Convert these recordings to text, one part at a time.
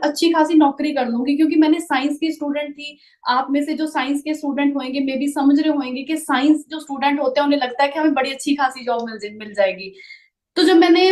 अच्छी खासी नौकरी कर लूंगी, क्योंकि मैंने साइंस की स्टूडेंट थी। आप में से जो साइंस के स्टूडेंट होंगे मे भी समझ रहे होंगे कि साइंस जो स्टूडेंट होते हैं उन्हें लगता है कि हमें बड़ी अच्छी खासी जॉब मिल जाएगी। तो जब मैंने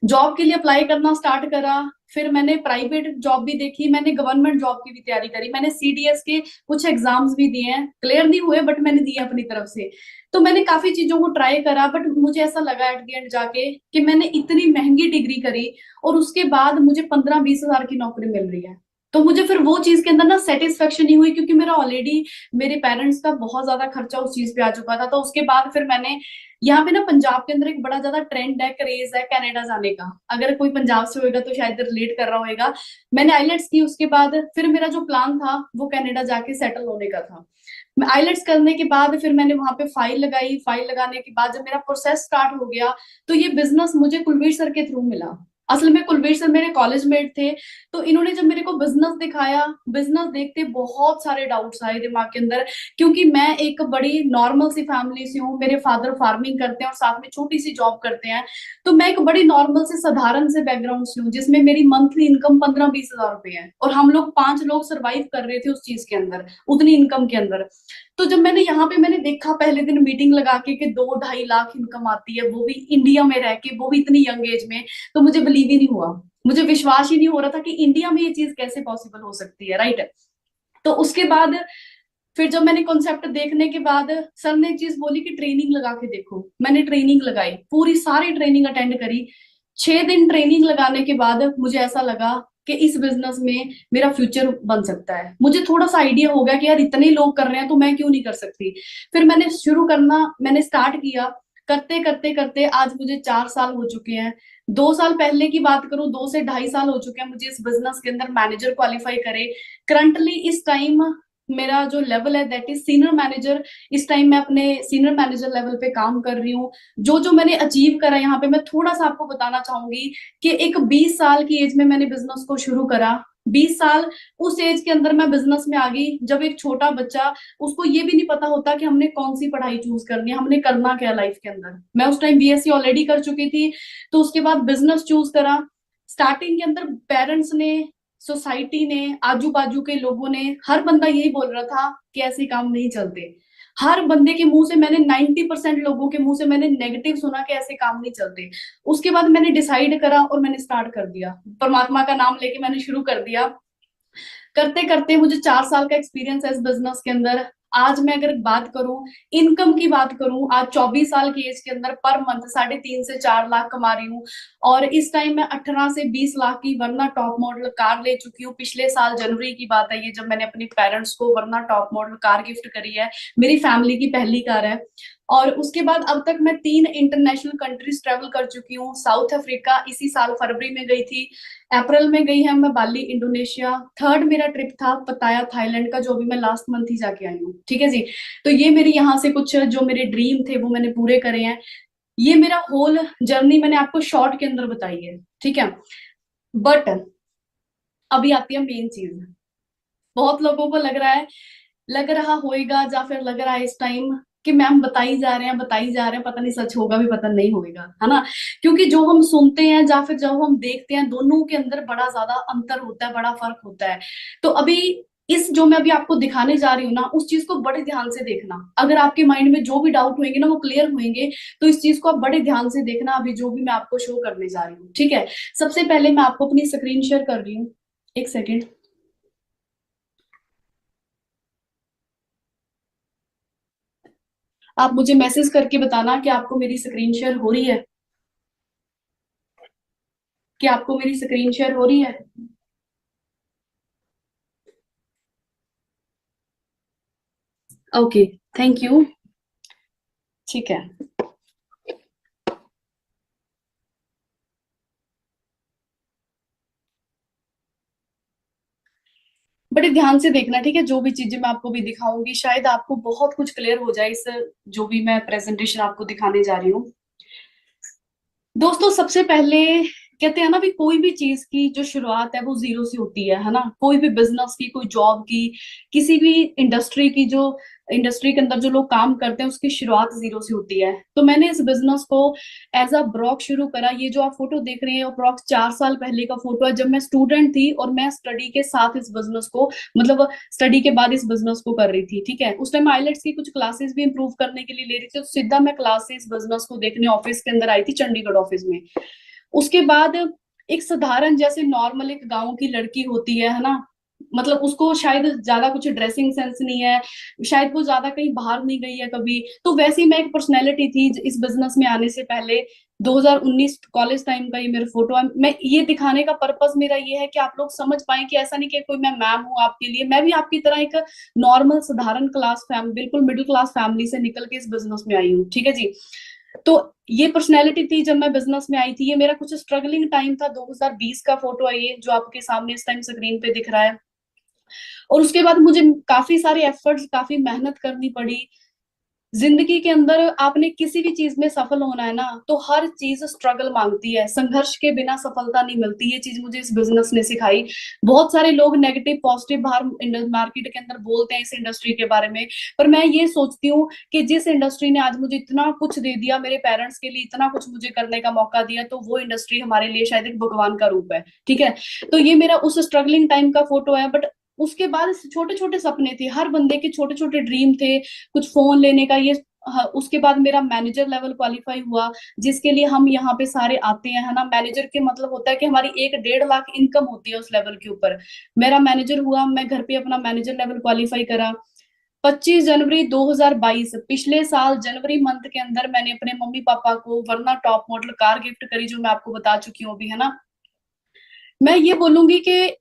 जॉब के लिए अप्लाई करना स्टार्ट करा, फिर मैंने प्राइवेट जॉब भी देखी, मैंने गवर्नमेंट जॉब की भी तैयारी करी, मैंने सीडीएस के कुछ एग्जाम्स भी दिए हैं, क्लियर नहीं हुए बट मैंने दिए अपनी तरफ से। तो मैंने काफी चीजों को ट्राई करा, बट मुझे ऐसा लगा एट द एंड जाके कि मैंने इतनी महंगी डिग्री करी और उसके बाद मुझे 15-20 हजार की नौकरी मिल रही है। तो मुझे फिर वो चीज के अंदर ना सेटिस्फेक्शन नहीं हुई, क्योंकि मेरा ऑलरेडी मेरे पेरेंट्स का बहुत ज्यादा खर्चा उस चीज पे आ चुका था। तो उसके बाद फिर मैंने यहाँ पे ना पंजाब के अंदर एक बड़ा ज्यादा ट्रेंड है, क्रेज है कनाडा जाने का। अगर कोई पंजाब से होगा तो शायद रिलेट कर रहा होगा। मैंने आइलेट्स की, उसके बाद फिर मेरा जो प्लान था वो कनाडा जाके सेटल होने का था। आइलेट्स करने के बाद फिर मैंने वहां पे फाइल लगाई, फाइल लगाने के बाद जब मेरा प्रोसेस स्टार्ट हो गया, तो ये बिजनेस मुझे कुलवीर सर के थ्रू मिला। असल में कुलवीर सर मेरे कॉलेज मेट थे। तो इन्होंने जब मेरे को बिजनेस दिखाया, बिजनेस देखते बहुत सारे डाउट्स आए दिमाग के अंदर, क्योंकि मैं एक बड़ी नॉर्मल सी फैमिली से हूँ। मेरे फादर फार्मिंग करते हैं और साथ में छोटी सी जॉब करते हैं। तो मैं एक बड़ी नॉर्मल से साधारण से बैकग्राउंड से हूँ, जिसमें मेरी मंथली इनकम 15-20 हजार रुपए है, और हम लोग 5 लोग सर्वाइव कर रहे थे उस चीज के अंदर, उतनी इनकम के अंदर। तो जब मैंने यहाँ पे मैंने देखा पहले दिन मीटिंग लगा के 2-2.5 लाख इनकम आती है, वो भी इंडिया में रह के, वो भी इतनी यंग एज में, तो मुझे बिलीव ही नहीं हुआ। मुझे विश्वास ही नहीं हो रहा था कि इंडिया में ये चीज कैसे पॉसिबल हो सकती है, राइट। तो उसके बाद फिर जब मैंने कॉन्सेप्ट देखने के बाद सर ने एक चीज बोली कि ट्रेनिंग लगा के देखो। मैंने ट्रेनिंग लगाई, पूरी सारी ट्रेनिंग अटेंड करी। 6 दिन ट्रेनिंग लगाने के बाद मुझे ऐसा लगा कि इस बिजनेस में मेरा फ्यूचर बन सकता है। मुझे थोड़ा सा आइडिया हो गया कि यार इतने लोग कर रहे हैं तो मैं क्यों नहीं कर सकती। फिर मैंने स्टार्ट किया। करते करते करते आज मुझे 4 साल हो चुके हैं। 2 साल पहले की बात करूं, 2 से ढाई साल हो चुके हैं मुझे इस बिजनेस के अंदर मैनेजर क्वालिफाई करे। करंटली इस टाइम मेरा जो लेवल है दैट इज सीनियर मैनेजर। इस टाइम मैं अपने सीनियर मैनेजर लेवल पे काम कर रही हूँ। जो जो मैंने अचीव करा यहाँ पे मैं थोड़ा सा आपको बताना चाहूंगी कि एक 20 साल की एज में मैंने बिजनेस को शुरू करा। 20 साल उस एज के अंदर मैं बिजनेस में आ गई, जब एक छोटा बच्चा, उसको ये भी नहीं पता होता कि हमने कौन सी पढ़ाई चूज करनी है, हमने करना क्या लाइफ के अंदर। मैं उस टाइम बीएससी ऑलरेडी कर चुकी थी। तो उसके बाद बिजनेस चूज करा। स्टार्टिंग के अंदर पेरेंट्स ने, सोसाइटी ने, आजू बाजू के लोगों ने, हर बंदा यही बोल रहा था कि ऐसे काम नहीं चलते। हर बंदे के मुंह से मैंने 90% लोगों के मुंह से मैंने नेगेटिव सुना कि ऐसे काम नहीं चलते। उसके बाद मैंने डिसाइड करा और मैंने स्टार्ट कर दिया, परमात्मा का नाम लेके मैंने शुरू कर दिया। करते करते मुझे 4 साल का एक्सपीरियंस है इस बिजनेस के अंदर। आज मैं अगर बात करूं, इनकम की बात करूं, आज 24 साल की एज के अंदर पर मंथ 3.5 से 4 लाख कमा रही हूँ। और इस टाइम मैं 18 से 20 लाख की वरना टॉप मॉडल कार ले चुकी हूँ। पिछले साल जनवरी की बात है ये, जब मैंने अपने पेरेंट्स को वरना टॉप मॉडल कार गिफ्ट करी है। मेरी फैमिली की पहली कार है। और उसके बाद अब तक मैं 3 इंटरनेशनल कंट्रीज ट्रेवल कर चुकी हूँ। साउथ अफ्रीका इसी साल फरवरी में गई थी। अप्रैल में गई है मैं बाली इंडोनेशिया। थर्ड मेरा ट्रिप था पताया थाईलैंड का, जो भी मैं लास्ट मंथ ही जाके आई हूँ, ठीक है जी। तो ये मेरी यहाँ से कुछ जो मेरे ड्रीम थे वो मैंने पूरे करे हैं। ये मेरा होल जर्नी मैंने आपको शॉर्ट के अंदर बताई है, ठीक है। बट अभी आती है मेन चीज। बहुत लोगों को लग रहा होएगा या फिर लग रहा है इस टाइम कि मैम बताई जा रहे हैं बताई जा रहे हैं, पता नहीं सच होगा भी पता नहीं होगा, है ना। क्योंकि जो हम सुनते हैं या फिर जब हम देखते हैं, दोनों के अंदर बड़ा ज्यादा अंतर होता है, बड़ा फर्क होता है। तो अभी इस जो मैं अभी आपको दिखाने जा रही हूँ ना, उस चीज को बड़े ध्यान से देखना। अगर आपके माइंड में जो भी डाउट होंगे ना वो क्लियर होंगे, तो इस चीज को आप बड़े ध्यान से देखना, अभी जो भी मैं आपको शो करने जा रही हूँ, ठीक है। सबसे पहले मैं आपको अपनी स्क्रीन शेयर कर रही हूँ, एक सेकेंड। आप मुझे मैसेज करके बताना कि आपको मेरी स्क्रीन शेयर हो रही है, कि आपको मेरी स्क्रीन शेयर हो रही है। Okay, thank you. ठीक है, बड़े ध्यान से देखना, ठीक है। जो भी चीजें मैं आपको भी दिखाऊंगी शायद आपको बहुत कुछ क्लियर हो जाए इस जो भी मैं प्रेजेंटेशन आपको दिखाने जा रही हूँ। दोस्तों सबसे पहले कहते हैं ना भी, कोई भी चीज की जो शुरुआत है वो जीरो से होती है ना। कोई भी बिजनेस की, कोई जॉब की, किसी भी इंडस्ट्री की जो इंडस्ट्री के अंदर जो लोग काम करते हैं उसकी शुरुआत जीरो से होती है। तो मैंने इस बिजनेस को एज अ ब्लॉग शुरू करा। ये जो आप फोटो देख रहे हैं अप्रॉक्स 4 साल पहले का फोटो है, जब मैं स्टूडेंट थी और मैं स्टडी के साथ इस बिजनेस को, मतलब स्टडी के बाद इस बिजनेस को कर रही थी। ठीक है, उस टाइम आइलेट्स की कुछ क्लासेस भी इंप्रूव करने के लिए ले रही थी, तो सीधा मैं क्लास से इस बिजनेस को देखने ऑफिस के अंदर आई थी, चंडीगढ़ ऑफिस में। उसके बाद एक साधारण जैसे नॉर्मल एक गांव की लड़की होती है ना, मतलब उसको शायद ज्यादा कुछ ड्रेसिंग सेंस नहीं है, शायद वो ज्यादा कहीं बाहर नहीं गई है कभी, तो वैसे ही मैं एक पर्सनैलिटी थी इस बिजनेस में आने से पहले। 2019 कॉलेज टाइम का ये मेरा फोटो है। मैं ये दिखाने का पर्पस मेरा ये है कि आप लोग समझ पाए कि ऐसा नहीं कि कोई मैं मैम हूँ आपके लिए, मैं भी आपकी तरह एक नॉर्मल साधारण क्लास फैमिली, बिल्कुल मिडिल क्लास फैमिली से निकल के इस बिजनेस में आई हूँ। ठीक है जी। तो ये पर्सनैलिटी थी जब मैं बिजनेस में आई थी। ये मेरा कुछ स्ट्रगलिंग टाइम था, 2020 का फोटो है ये जो आपके सामने इस टाइम स्क्रीन पे दिख रहा है। और उसके बाद मुझे काफी सारे एफर्ट्स, काफी मेहनत करनी पड़ी। जिंदगी के अंदर आपने किसी भी चीज में सफल होना है ना, तो हर चीज स्ट्रगल मांगती है, संघर्ष के बिना सफलता नहीं मिलती। ये चीज मुझे इस बिजनेस ने सिखाई। बहुत सारे लोग नेगेटिव पॉजिटिव बाहर मार्केट के अंदर बोलते हैं इस इंडस्ट्री के बारे में, पर मैं ये सोचती हूँ कि जिस इंडस्ट्री ने आज मुझे इतना कुछ दे दिया, मेरे पेरेंट्स के लिए इतना कुछ मुझे करने का मौका दिया, तो वो इंडस्ट्री हमारे लिए शायद एक भगवान का रूप है। ठीक है, तो ये मेरा उस स्ट्रगलिंग टाइम का फोटो है। बट उसके बाद छोटे छोटे सपने थे, हर बंदे के छोटे छोटे ड्रीम थे, कुछ फोन लेने का ये। हाँ, उसके बाद मेरा मैनेजर लेवल क्वालिफाई हुआ, जिसके लिए हम यहाँ पे सारे आते हैं, है ना। मैनेजर के मतलब होता है कि हमारी 1-1.5 लाख इनकम होती है उस लेवल के ऊपर। मेरा मैनेजर हुआ, मैं घर पे अपना मैनेजर लेवल क्वालिफाई करा। 25 जनवरी 2022, पिछले साल जनवरी मंथ के अंदर मैंने अपने मम्मी पापा को वरना टॉप मॉडल कार गिफ्ट करी, जो मैं आपको बता चुकी हूँ अभी, है ना। मैं ये बोलूंगी कि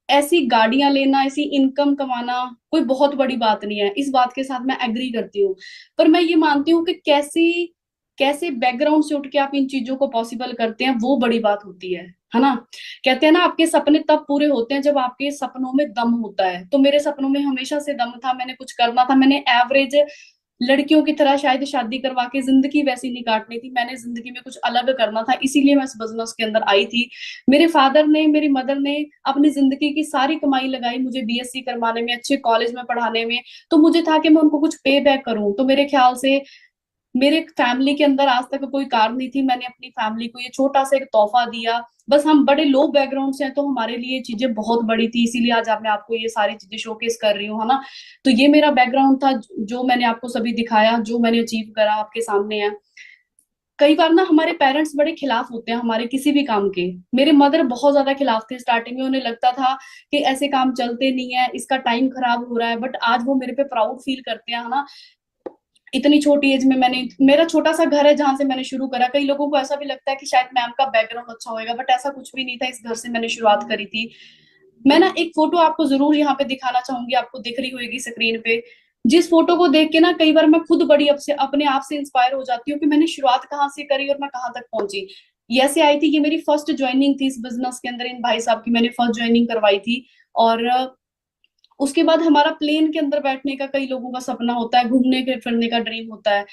ऐसी गाड़ियां लेना, ऐसी इनकम कमाना कोई बहुत बड़ी बात नहीं है, इस बात के साथ मैं एग्री करती हूँ। पर मैं ये मानती हूँ कि कैसी कैसे बैकग्राउंड से उठ के आप इन चीजों को पॉसिबल करते हैं, वो बड़ी बात होती है ना। कहते हैं ना, आपके सपने तब पूरे होते हैं जब आपके सपनों में दम होता है। तो मेरे सपनों में हमेशा से दम था, मैंने कुछ करना था। मैंने एवरेज लड़कियों की तरह शायद शादी करवा के जिंदगी वैसी नहीं काटनी थी, मैंने जिंदगी में कुछ अलग करना था, इसीलिए मैं इस बिजनेस के अंदर आई थी। मेरे फादर ने, मेरी मदर ने अपनी जिंदगी की सारी कमाई लगाई मुझे बीएससी करवाने में, अच्छे कॉलेज में पढ़ाने में। तो मुझे था कि मैं उनको कुछ पे बैक करूं। तो मेरे ख्याल से मेरे फैमिली के अंदर आज तक कोई कार नहीं थी, मैंने अपनी फैमिली को ये छोटा सा एक तोहफा दिया। बस हम बड़े लो बैकग्राउंड से हैं, तो हमारे लिए ये चीजें बहुत बड़ी थी, इसीलिए आज मैं आपको ये सारी चीजें शोकेस कर रही हूँ, है ना। तो ये मेरा बैकग्राउंड था, जो मैंने आपको सभी दिखाया, जो मैंने अचीव करा आपके सामने है। कई बार ना हमारे पेरेंट्स बड़े खिलाफ होते हैं हमारे किसी भी काम के। मेरे मदर बहुत ज्यादा खिलाफ थे स्टार्टिंग में, उन्हें लगता था कि ऐसे काम चलते नहीं है, इसका टाइम खराब हो रहा है। बट आज वो मेरे पे प्राउड फील करते हैं, है ना। इतनी छोटी एज में मैंने, मेरा छोटा सा घर है जहां से मैंने शुरू करा। कई लोगों को ऐसा भी लगता है कि शायद मैम का बैकग्राउंड अच्छा होगा, बट ऐसा कुछ भी नहीं था, इस घर से मैंने शुरुआत करी थी। मैं ना एक फोटो आपको जरूर यहाँ पे दिखाना चाहूंगी, आपको दिख रही होगी स्क्रीन पे। जिस फोटो को देख के ना कई बार मैं खुद बड़ी अपने आप से इंस्पायर हो जाती हूँ कि मैंने शुरुआत कहाँ से करी और मैं कहाँ तक पहुंची। ये ऐसे आई थी, ये मेरी फर्स्ट ज्वाइनिंग थी इस बिजनेस के अंदर, इन भाई साहब की मैंने फर्स्ट ज्वाइनिंग करवाई थी। और उसके बाद हमारा प्लेन के अंदर बैठने का कई लोगों का सपना होता है, घूमने के फिरने का ड्रीम होता है।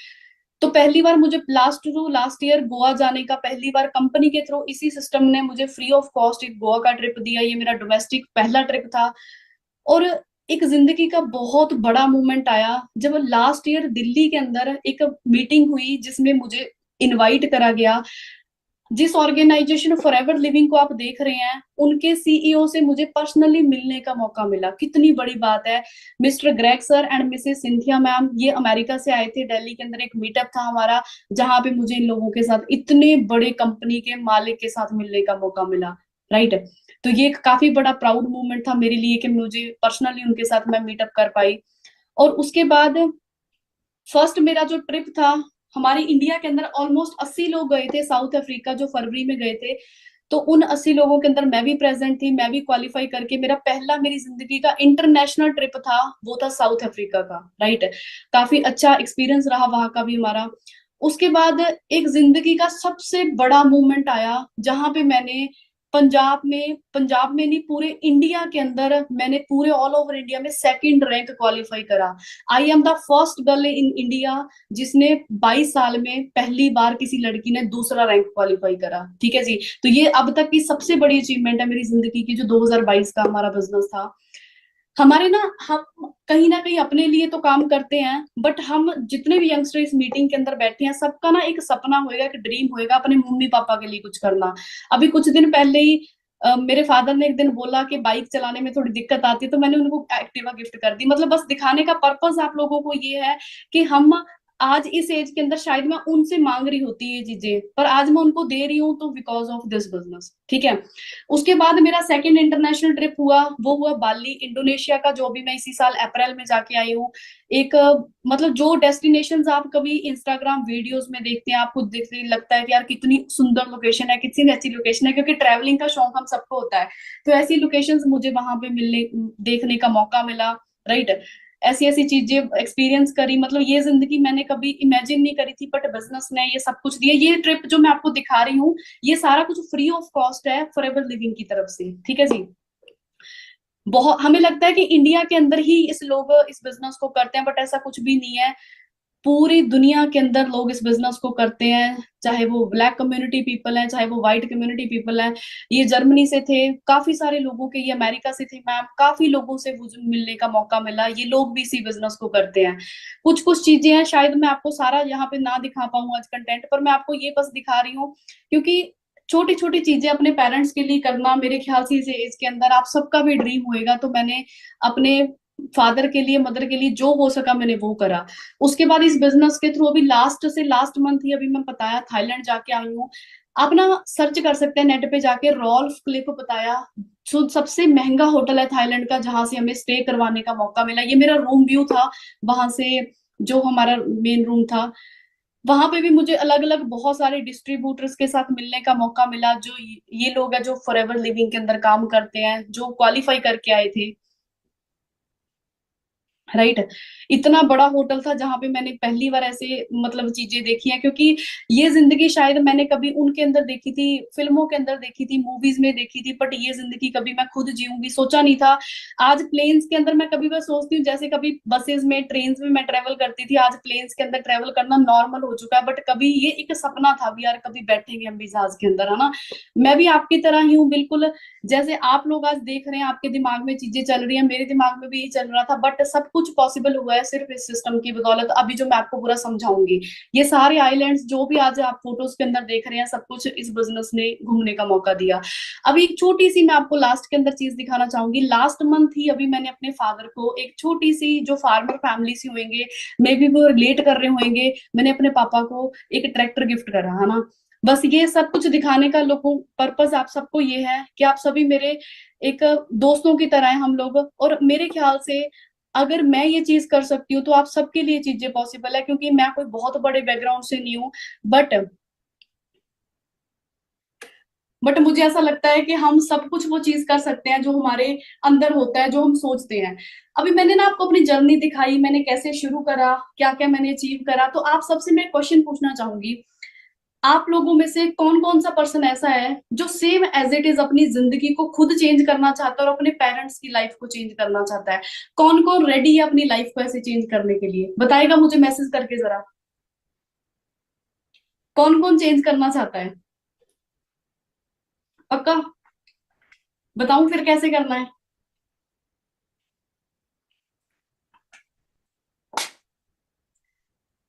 तो पहली बार मुझे लास्ट ईयर गोवा जाने का, पहली बार कंपनी के थ्रू इसी सिस्टम ने मुझे फ्री ऑफ कॉस्ट एक गोवा का ट्रिप दिया। ये मेरा डोमेस्टिक पहला ट्रिप था। और एक जिंदगी का बहुत बड़ा मोमेंट आया जब लास्ट ईयर दिल्ली के अंदर एक मीटिंग हुई, जिसमें मुझे इनवाइट करा गया। जिस ऑर्गेनाइजेशन फॉरएवर लिविंग को आप देख रहे हैं, उनके सीईओ से मुझे पर्सनली मिलने का मौका मिला। कितनी बड़ी बात है। Mister Greg sir and Mrs Cynthia ma'am, ये अमेरिका से आए थे, दिल्ली के अंदर एक मीटअप था हमारा, जहां पे मुझे इन लोगों के साथ, इतने बड़े कंपनी के मालिक के साथ मिलने का मौका मिला। राइट। तो ये एक काफी बड़ा प्राउड मोमेंट था मेरे लिए कि मुझे पर्सनली उनके साथ मैं मीटअप कर पाई। और उसके बाद फर्स्ट मेरा जो ट्रिप था, हमारे इंडिया के अंदर ऑलमोस्ट 80 लोग गए थे साउथ अफ्रीका, जो फरवरी में गए थे। तो उन 80 लोगों के अंदर मैं भी प्रेजेंट थी, मैं भी क्वालिफाई करके, मेरा पहला मेरी जिंदगी का इंटरनेशनल ट्रिप था, वो था साउथ अफ्रीका का। राइट। काफी अच्छा एक्सपीरियंस रहा वहां का भी हमारा। उसके बाद एक जिंदगी का सबसे बड़ा मूवमेंट आया, जहां पे मैंने पंजाब में नहीं, पूरे इंडिया के अंदर मैंने पूरे ऑल ओवर इंडिया में सेकंड रैंक क्वालिफाई करा। I am the first girl in India जिसने 22 साल में पहली बार किसी लड़की ने दूसरा रैंक क्वालिफाई करा। ठीक है जी। तो ये अब तक की सबसे बड़ी अचीवमेंट है मेरी जिंदगी की, जो 2022 का हमारा बिजनेस था। हमारे ना, हम कहीं ना कहीं अपने लिए तो काम करते हैं, बट हम जितने भी यंगस्टर इस मीटिंग के अंदर बैठे हैं, सबका ना एक सपना होएगा, एक ड्रीम होएगा अपने मम्मी पापा के लिए कुछ करना। अभी कुछ दिन पहले ही मेरे फादर ने एक दिन बोला कि बाइक चलाने में थोड़ी दिक्कत आती है, तो मैंने उनको एक्टिवा गिफ्ट कर दी। मतलब बस दिखाने का पर्पस आप लोगों को ये है कि हम आज इस एज के अंदर, शायद मैं उनसे मांग रही होती ये चीजें, पर आज मैं उनको दे रही हूँ, तो बिकॉज ऑफ दिस बिजनेस, ठीक है। उसके बाद मेरा सेकंड इंटरनेशनल ट्रिप हुआ, वो हुआ बाली, इंडोनेशिया का, जो भी मैं इसी साल अप्रैल में जाके आई हूँ। एक मतलब जो डेस्टिनेशंस आप कभी इंस्टाग्राम वीडियोस में देखते हैं, आपको देखते लगता है कि यार कितनी सुंदर लोकेशन है, कितनी अच्छी लोकेशन है, क्योंकि ट्रैवलिंग का शौक हम सबको होता है। तो ऐसी लोकेशंस मुझे वहां पे मिलने, देखने का मौका मिला, राइट। ऐसी ऐसी चीजें एक्सपीरियंस करी, मतलब ये जिंदगी मैंने कभी इमेजिन नहीं करी थी, बट बिजनेस ने ये सब कुछ दिया। ये ट्रिप जो मैं आपको दिखा रही हूँ, ये सारा कुछ फ्री ऑफ कॉस्ट है फॉरएवर लिविंग की तरफ से, ठीक है जी। बहुत हमें लगता है कि इंडिया के अंदर ही इस लोग इस बिजनेस को करते हैं, बट ऐसा कुछ भी नहीं है। पूरी दुनिया के अंदर लोग इस बिजनेस को करते हैं, चाहे वो ब्लैक कम्युनिटी पीपल है, चाहे वो व्हाइट कम्युनिटी पीपल है। ये जर्मनी से थे काफी सारे लोगों के, ये अमेरिका से थे मैम, काफी लोगों से मिलने का मौका मिला। ये लोग भी इसी बिजनेस को करते हैं। कुछ कुछ चीजें हैं, शायद मैं आपको सारा यहाँ पे ना दिखा पाऊँ आज कंटेंट, पर मैं आपको ये बस दिखा रही हूँ, क्योंकि छोटी छोटी चीजें अपने पेरेंट्स के लिए करना, मेरे ख्याल से इस एज के अंदर आप सबका भी ड्रीम होएगा। तो मैंने अपने फादर के लिए, मदर के लिए जो हो सका मैंने वो करा। उसके बाद इस बिजनेस के थ्रू अभी लास्ट से लास्ट मंथ ही अभी मैं बताया थाईलैंड जाके आई हूँ। आप ना सर्च कर सकते हैं नेट पे जाके, रॉल्फ क्लिफ बताया, जो सबसे महंगा होटल है थाईलैंड का, जहां से हमें स्टे करवाने का मौका मिला। ये मेरा रूम व्यू था वहां से, जो हमारा मेन रूम था। वहां पे भी मुझे अलग अलग बहुत सारे डिस्ट्रीब्यूटर्स के साथ मिलने का मौका मिला, जो ये लोग हैं जो फॉरएवर लिविंग के अंदर काम करते हैं, जो क्वालिफाई करके आए थे, राइट। इतना बड़ा होटल था जहां पे मैंने पहली बार ऐसे मतलब चीजें देखी हैं, क्योंकि ये जिंदगी शायद मैंने कभी उनके अंदर देखी थी, फिल्मों के अंदर देखी थी, मूवीज में देखी थी, बट ये जिंदगी कभी मैं खुद जीऊंगी सोचा नहीं था। आज प्लेन्स के अंदर मैं कभी बार सोचती हूँ, जैसे कभी बसेस में, ट्रेन में मैं ट्रेवल करती थी, आज प्लेन्स के अंदर ट्रेवल करना नॉर्मल हो चुका है, बट कभी ये एक सपना था भी, यार कभी बैठेंगे हम भी जहाज के अंदर, है ना। मैं भी आपकी तरह ही हूँ बिल्कुल। जैसे आप लोग आज देख रहे हैं, आपके दिमाग में चीजें चल रही है, मेरे दिमाग में भी यही चल रहा था, बट सब कुछ पॉसिबल हुआ है सिर्फ इस सिस्टम की बदौलत। अभी जो मैं आपको पूरा समझाऊंगी, ये सारे आइलैंड्स जो भी आज आप फोटोज के अंदर देख रहे हैं, सब कुछ इस बिजनेस ने घूमने का मौका दिया। अभी एक छोटी सी मैं आपको लास्ट के अंदर चीज दिखाना चाहूंगी। लास्ट मंथ ही अभी मैंने अपने फादर को, एक छोटी सी जो फार्मर फैमिली सी होंगे, मे बी वो रिलेट कर रहे होंगे, मैंने अपने पापा को एक ट्रैक्टर गिफ्ट करा, है ना। बस ये सब कुछ दिखाने का लोगों पर्पस आप सबको ये है कि आप सभी मेरे एक दोस्तों की तरह हैं हम लोग, और मेरे ख्याल से अगर मैं ये चीज कर सकती हूँ, तो आप सबके लिए चीजें पॉसिबल है, क्योंकि मैं कोई बहुत बड़े बैकग्राउंड से नहीं हूँ, बट मुझे ऐसा लगता है कि हम सब कुछ वो चीज कर सकते हैं जो हमारे अंदर होता है, जो हम सोचते हैं। अभी मैंने ना आपको अपनी जर्नी दिखाई, मैंने कैसे शुरू करा, क्या क्या मैंने अचीव करा, तो आप सबसे मैं क्वेश्चन पूछना चाहूंगी, आप लोगों में से कौन कौन सा पर्सन ऐसा है जो सेम एज इट इज अपनी जिंदगी को खुद चेंज करना चाहता है और अपने पेरेंट्स की लाइफ को चेंज करना चाहता है? कौन कौन रेडी है अपनी लाइफ को ऐसे चेंज करने के लिए? बताएगा मुझे मैसेज करके जरा, कौन कौन चेंज करना चाहता है? पक्का? बताऊं फिर कैसे करना है?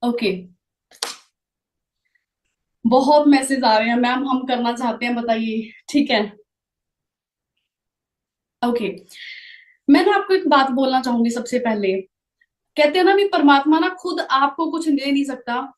ओके, बहुत मैसेज आ रहे हैं मैम, हम करना चाहते हैं, बताइए। ठीक है, ओके। मैं ना आपको एक बात बोलना चाहूंगी सबसे पहले। कहते हैं ना भी, परमात्मा ना खुद आपको कुछ दे नहीं सकता,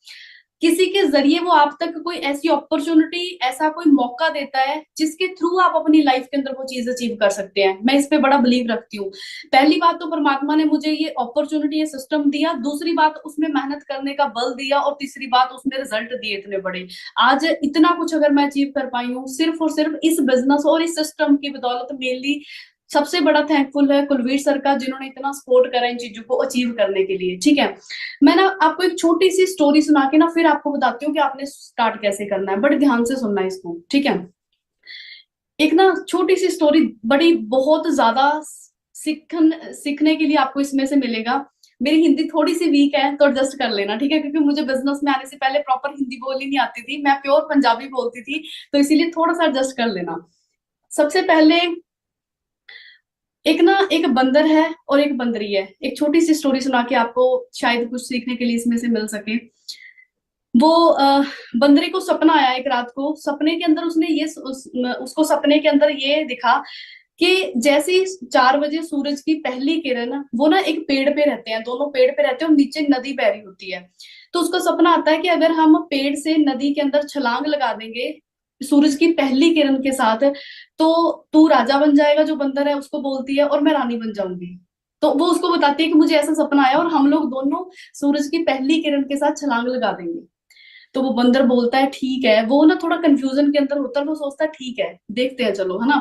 किसी के जरिए वो आप तक कोई ऐसी अपॉर्चुनिटी, ऐसा कोई मौका देता है जिसके थ्रू आप अपनी लाइफ के अंदर वो चीज अचीव कर सकते हैं। मैं इस पे बड़ा बिलीव रखती हूँ। पहली बात तो परमात्मा ने मुझे ये अपॉर्चुनिटी, ये सिस्टम दिया, दूसरी बात उसमें मेहनत करने का बल दिया, और तीसरी बात उसने रिजल्ट दिए इतने बड़े। आज इतना कुछ अगर मैं अचीव कर पाई हूँ, सिर्फ और सिर्फ इस बिजनेस और इस सिस्टम की बदौलत। मेनली सबसे बड़ा थैंकफुल है कुलवीर सर का, जिन्होंने इतना सपोर्ट करा इन चीजों को अचीव करने के लिए, ठीक है। मैं ना आपको एक छोटी सी स्टोरी सुना के ना फिर आपको बताती हूँ कि आपने स्टार्ट कैसे करना है, बड़े ध्यान से सुनना है इसको, ठीक है। एक ना छोटी सी स्टोरी, बड़ी बहुत ज्यादा सीखने के लिए आपको इसमें से मिलेगा। मेरी हिंदी थोड़ी सी वीक है, तो एडजस्ट कर लेना, ठीक है, क्योंकि मुझे बिजनेस में आने से पहले प्रॉपर हिंदी बोलनी नहीं आती थी, मैं प्योर पंजाबी बोलती थी, तो इसीलिए थोड़ा सा एडजस्ट कर लेना। सबसे पहले एक बंदर है और एक बंदरी है। एक छोटी सी स्टोरी सुना के आपको शायद कुछ सीखने के लिए इसमें से मिल सके। वो बंदरी को सपना आया एक रात को। सपने के अंदर उसने उसको सपने के अंदर ये दिखा कि जैसे ही 4 बजे सूरज की पहली किरण, वो ना एक पेड़ पे रहते हैं, दोनों पेड़ पे रहते हैं और नीचे नदी बह रही होती है। तो उसका सपना आता है कि अगर हम पेड़ से नदी के अंदर छलांग लगा देंगे सूरज की पहली किरण के साथ, तो तू राजा बन जाएगा, जो बंदर है उसको बोलती है, और मैं रानी बन जाऊंगी। तो वो उसको बताती है कि मुझे ऐसा सपना आया और हम लोग दोनों सूरज की पहली किरण के साथ छलांग लगा देंगे। तो वो बंदर बोलता है ठीक है। वो ना थोड़ा कंफ्यूजन के अंदर होता है, वो सोचता है ठीक है देखते हैं चलो, है ना।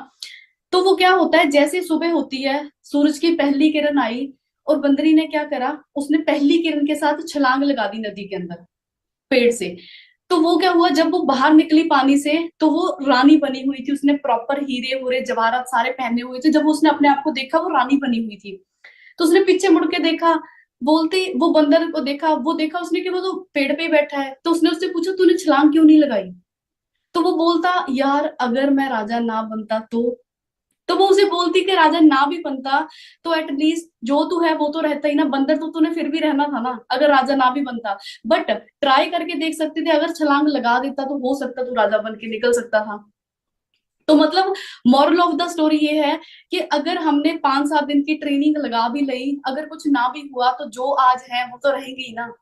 तो वो क्या होता है, जैसे सुबह होती है, सूरज की पहली किरण आई और बंदरी ने क्या करा, उसने पहली किरण के साथ छलांग लगा दी नदी के अंदर पेड़ से। तो वो क्या हुआ, जब वो बाहर निकली पानी से तो वो रानी बनी हुई थी। उसने प्रॉपर हीरे हुरे जवाहरात सारे पहने हुए थे। जब उसने अपने आप को देखा वो रानी बनी हुई थी। तो उसने पीछे मुड़ के देखा, बोलती वो बंदर को देखा, वो देखा उसने कि वो तो पेड़ पे ही बैठा है। तो उसने उससे पूछा तूने छलांग क्यों नहीं लगाई। तो वो बोलता यार अगर मैं राजा ना बनता तो वो उसे बोलती कि राजा ना भी बनता तो एटलीस्ट जो तू है वो तो रहता ही ना, बंदर तो तूने फिर भी रहना था ना अगर राजा ना भी बनता। बट ट्राई करके देख सकते थे, अगर छलांग लगा देता तो हो सकता तू राजा बन के निकल सकता था। तो मतलब मॉरल ऑफ द स्टोरी ये है कि अगर हमने 5-7 दिन की ट्रेनिंग लगा भी ली, अगर कुछ ना भी हुआ तो जो आज है वो तो रहेंगे ही ना।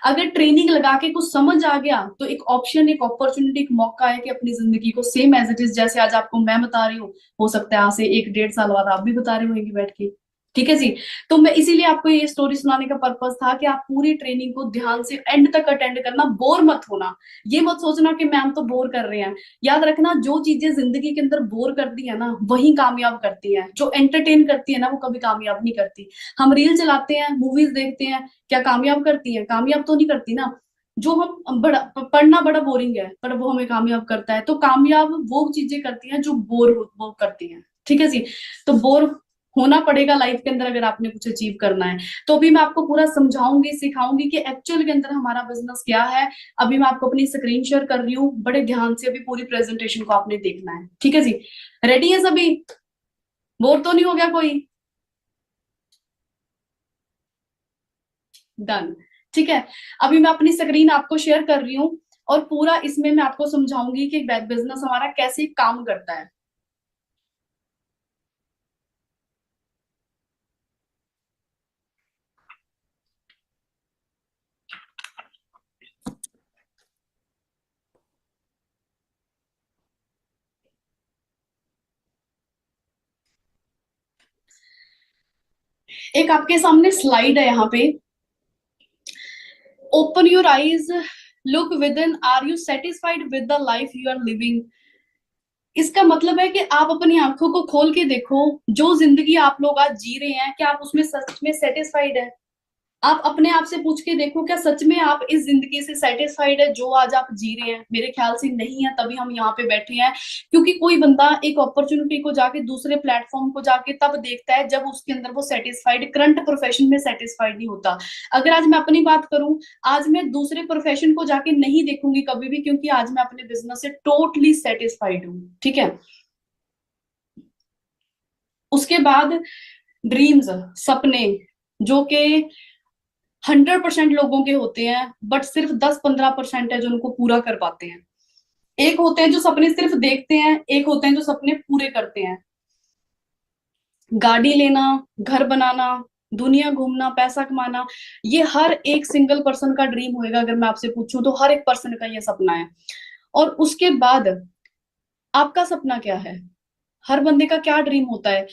अगर ट्रेनिंग लगा के कुछ समझ आ गया तो एक ऑप्शन, एक अपॉर्चुनिटी, एक मौका है कि अपनी जिंदगी को सेम एज इट इज, जैसे आज आपको मैं बता रही हूँ, हो सकता है आज से 1-1.5 साल बाद आप भी बता रहे होंगे बैठ के। ठीक है जी। तो मैं इसीलिए आपको ये स्टोरी सुनाने का पर्पस था कि आप पूरी ट्रेनिंग को ध्यान से एंड तक अटेंड करना, बोर मत होना। ये मत सोचना कि मैम तो बोर कर रहे हैं। याद रखना जो चीजें जिंदगी के अंदर बोर करती है ना वही कामयाब करती है, जो एंटरटेन करती है ना वो कभी कामयाब नहीं करती। हम रील चलाते हैं, मूवीज देखते हैं, क्या कामयाब करती है? कामयाब तो नहीं करती ना। जो हम बड़ा पढ़ना बड़ा बोरिंग है पर वो हमें कामयाब करता है। तो कामयाब वो चीजें करती हैं जो वो करती हैं। ठीक है जी। तो बोर होना पड़ेगा लाइफ के अंदर अगर आपने कुछ अचीव करना है। तो अभी मैं आपको पूरा समझाऊंगी, सिखाऊंगी कि एक्चुअल के अंदर हमारा बिजनेस क्या है। अभी मैं आपको अपनी स्क्रीन शेयर कर रही हूँ, बड़े ध्यान से अभी पूरी प्रेजेंटेशन को आपने देखना है। ठीक है जी। रेडी है सभी? बोर तो नहीं हो गया कोई? डन। ठीक है। अभी मैं अपनी स्क्रीन आपको शेयर कर रही हूँ और पूरा इसमें मैं आपको समझाऊंगी कि बिजनेस हमारा कैसे काम करता है। एक आपके सामने स्लाइड है यहाँ पे। Open your eyes, look within, are you satisfied with the life you are living. इसका मतलब है कि आप अपनी आंखों को खोल के देखो, जो जिंदगी आप लोग आज जी रहे हैं क्या आप उसमें सच में सेटिस्फाइड है? आप अपने आप से पूछ के देखो, क्या सच में आप इस जिंदगी से सेटिस्फाइड है जो आज आप जी रहे हैं? मेरे ख्याल से नहीं है, तभी हम यहाँ पे बैठे हैं। क्योंकि कोई बंदा एक अपॉर्चुनिटी को जाके दूसरे प्लेटफॉर्म को जाके तब देखता है जब उसके अंदर वो सेटिस्फाइड, करंट प्रोफेशन में सेटिस्फाइड नहीं होता। अगर आज मैं अपनी बात करूं, आज मैं दूसरे प्रोफेशन को जाके नहीं देखूंगी कभी भी, क्योंकि आज मैं अपने बिजनेस से टोटली सेटिस्फाइड हूँ। ठीक है। उसके बाद ड्रीम्स, सपने, जो कि 100% लोगों के होते हैं, बट सिर्फ 10-15% है जो उनको पूरा कर पाते हैं। एक होते हैं जो सपने सिर्फ देखते हैं, एक होते हैं जो सपने पूरे करते हैं। गाड़ी लेना, घर बनाना, दुनिया घूमना, पैसा कमाना, ये हर एक सिंगल पर्सन का ड्रीम होएगा। अगर मैं आपसे पूछूं तो हर एक पर्सन का ये सपना है। और उसके बाद आपका सपना क्या है? हर बंदे का क्या ड्रीम होता है?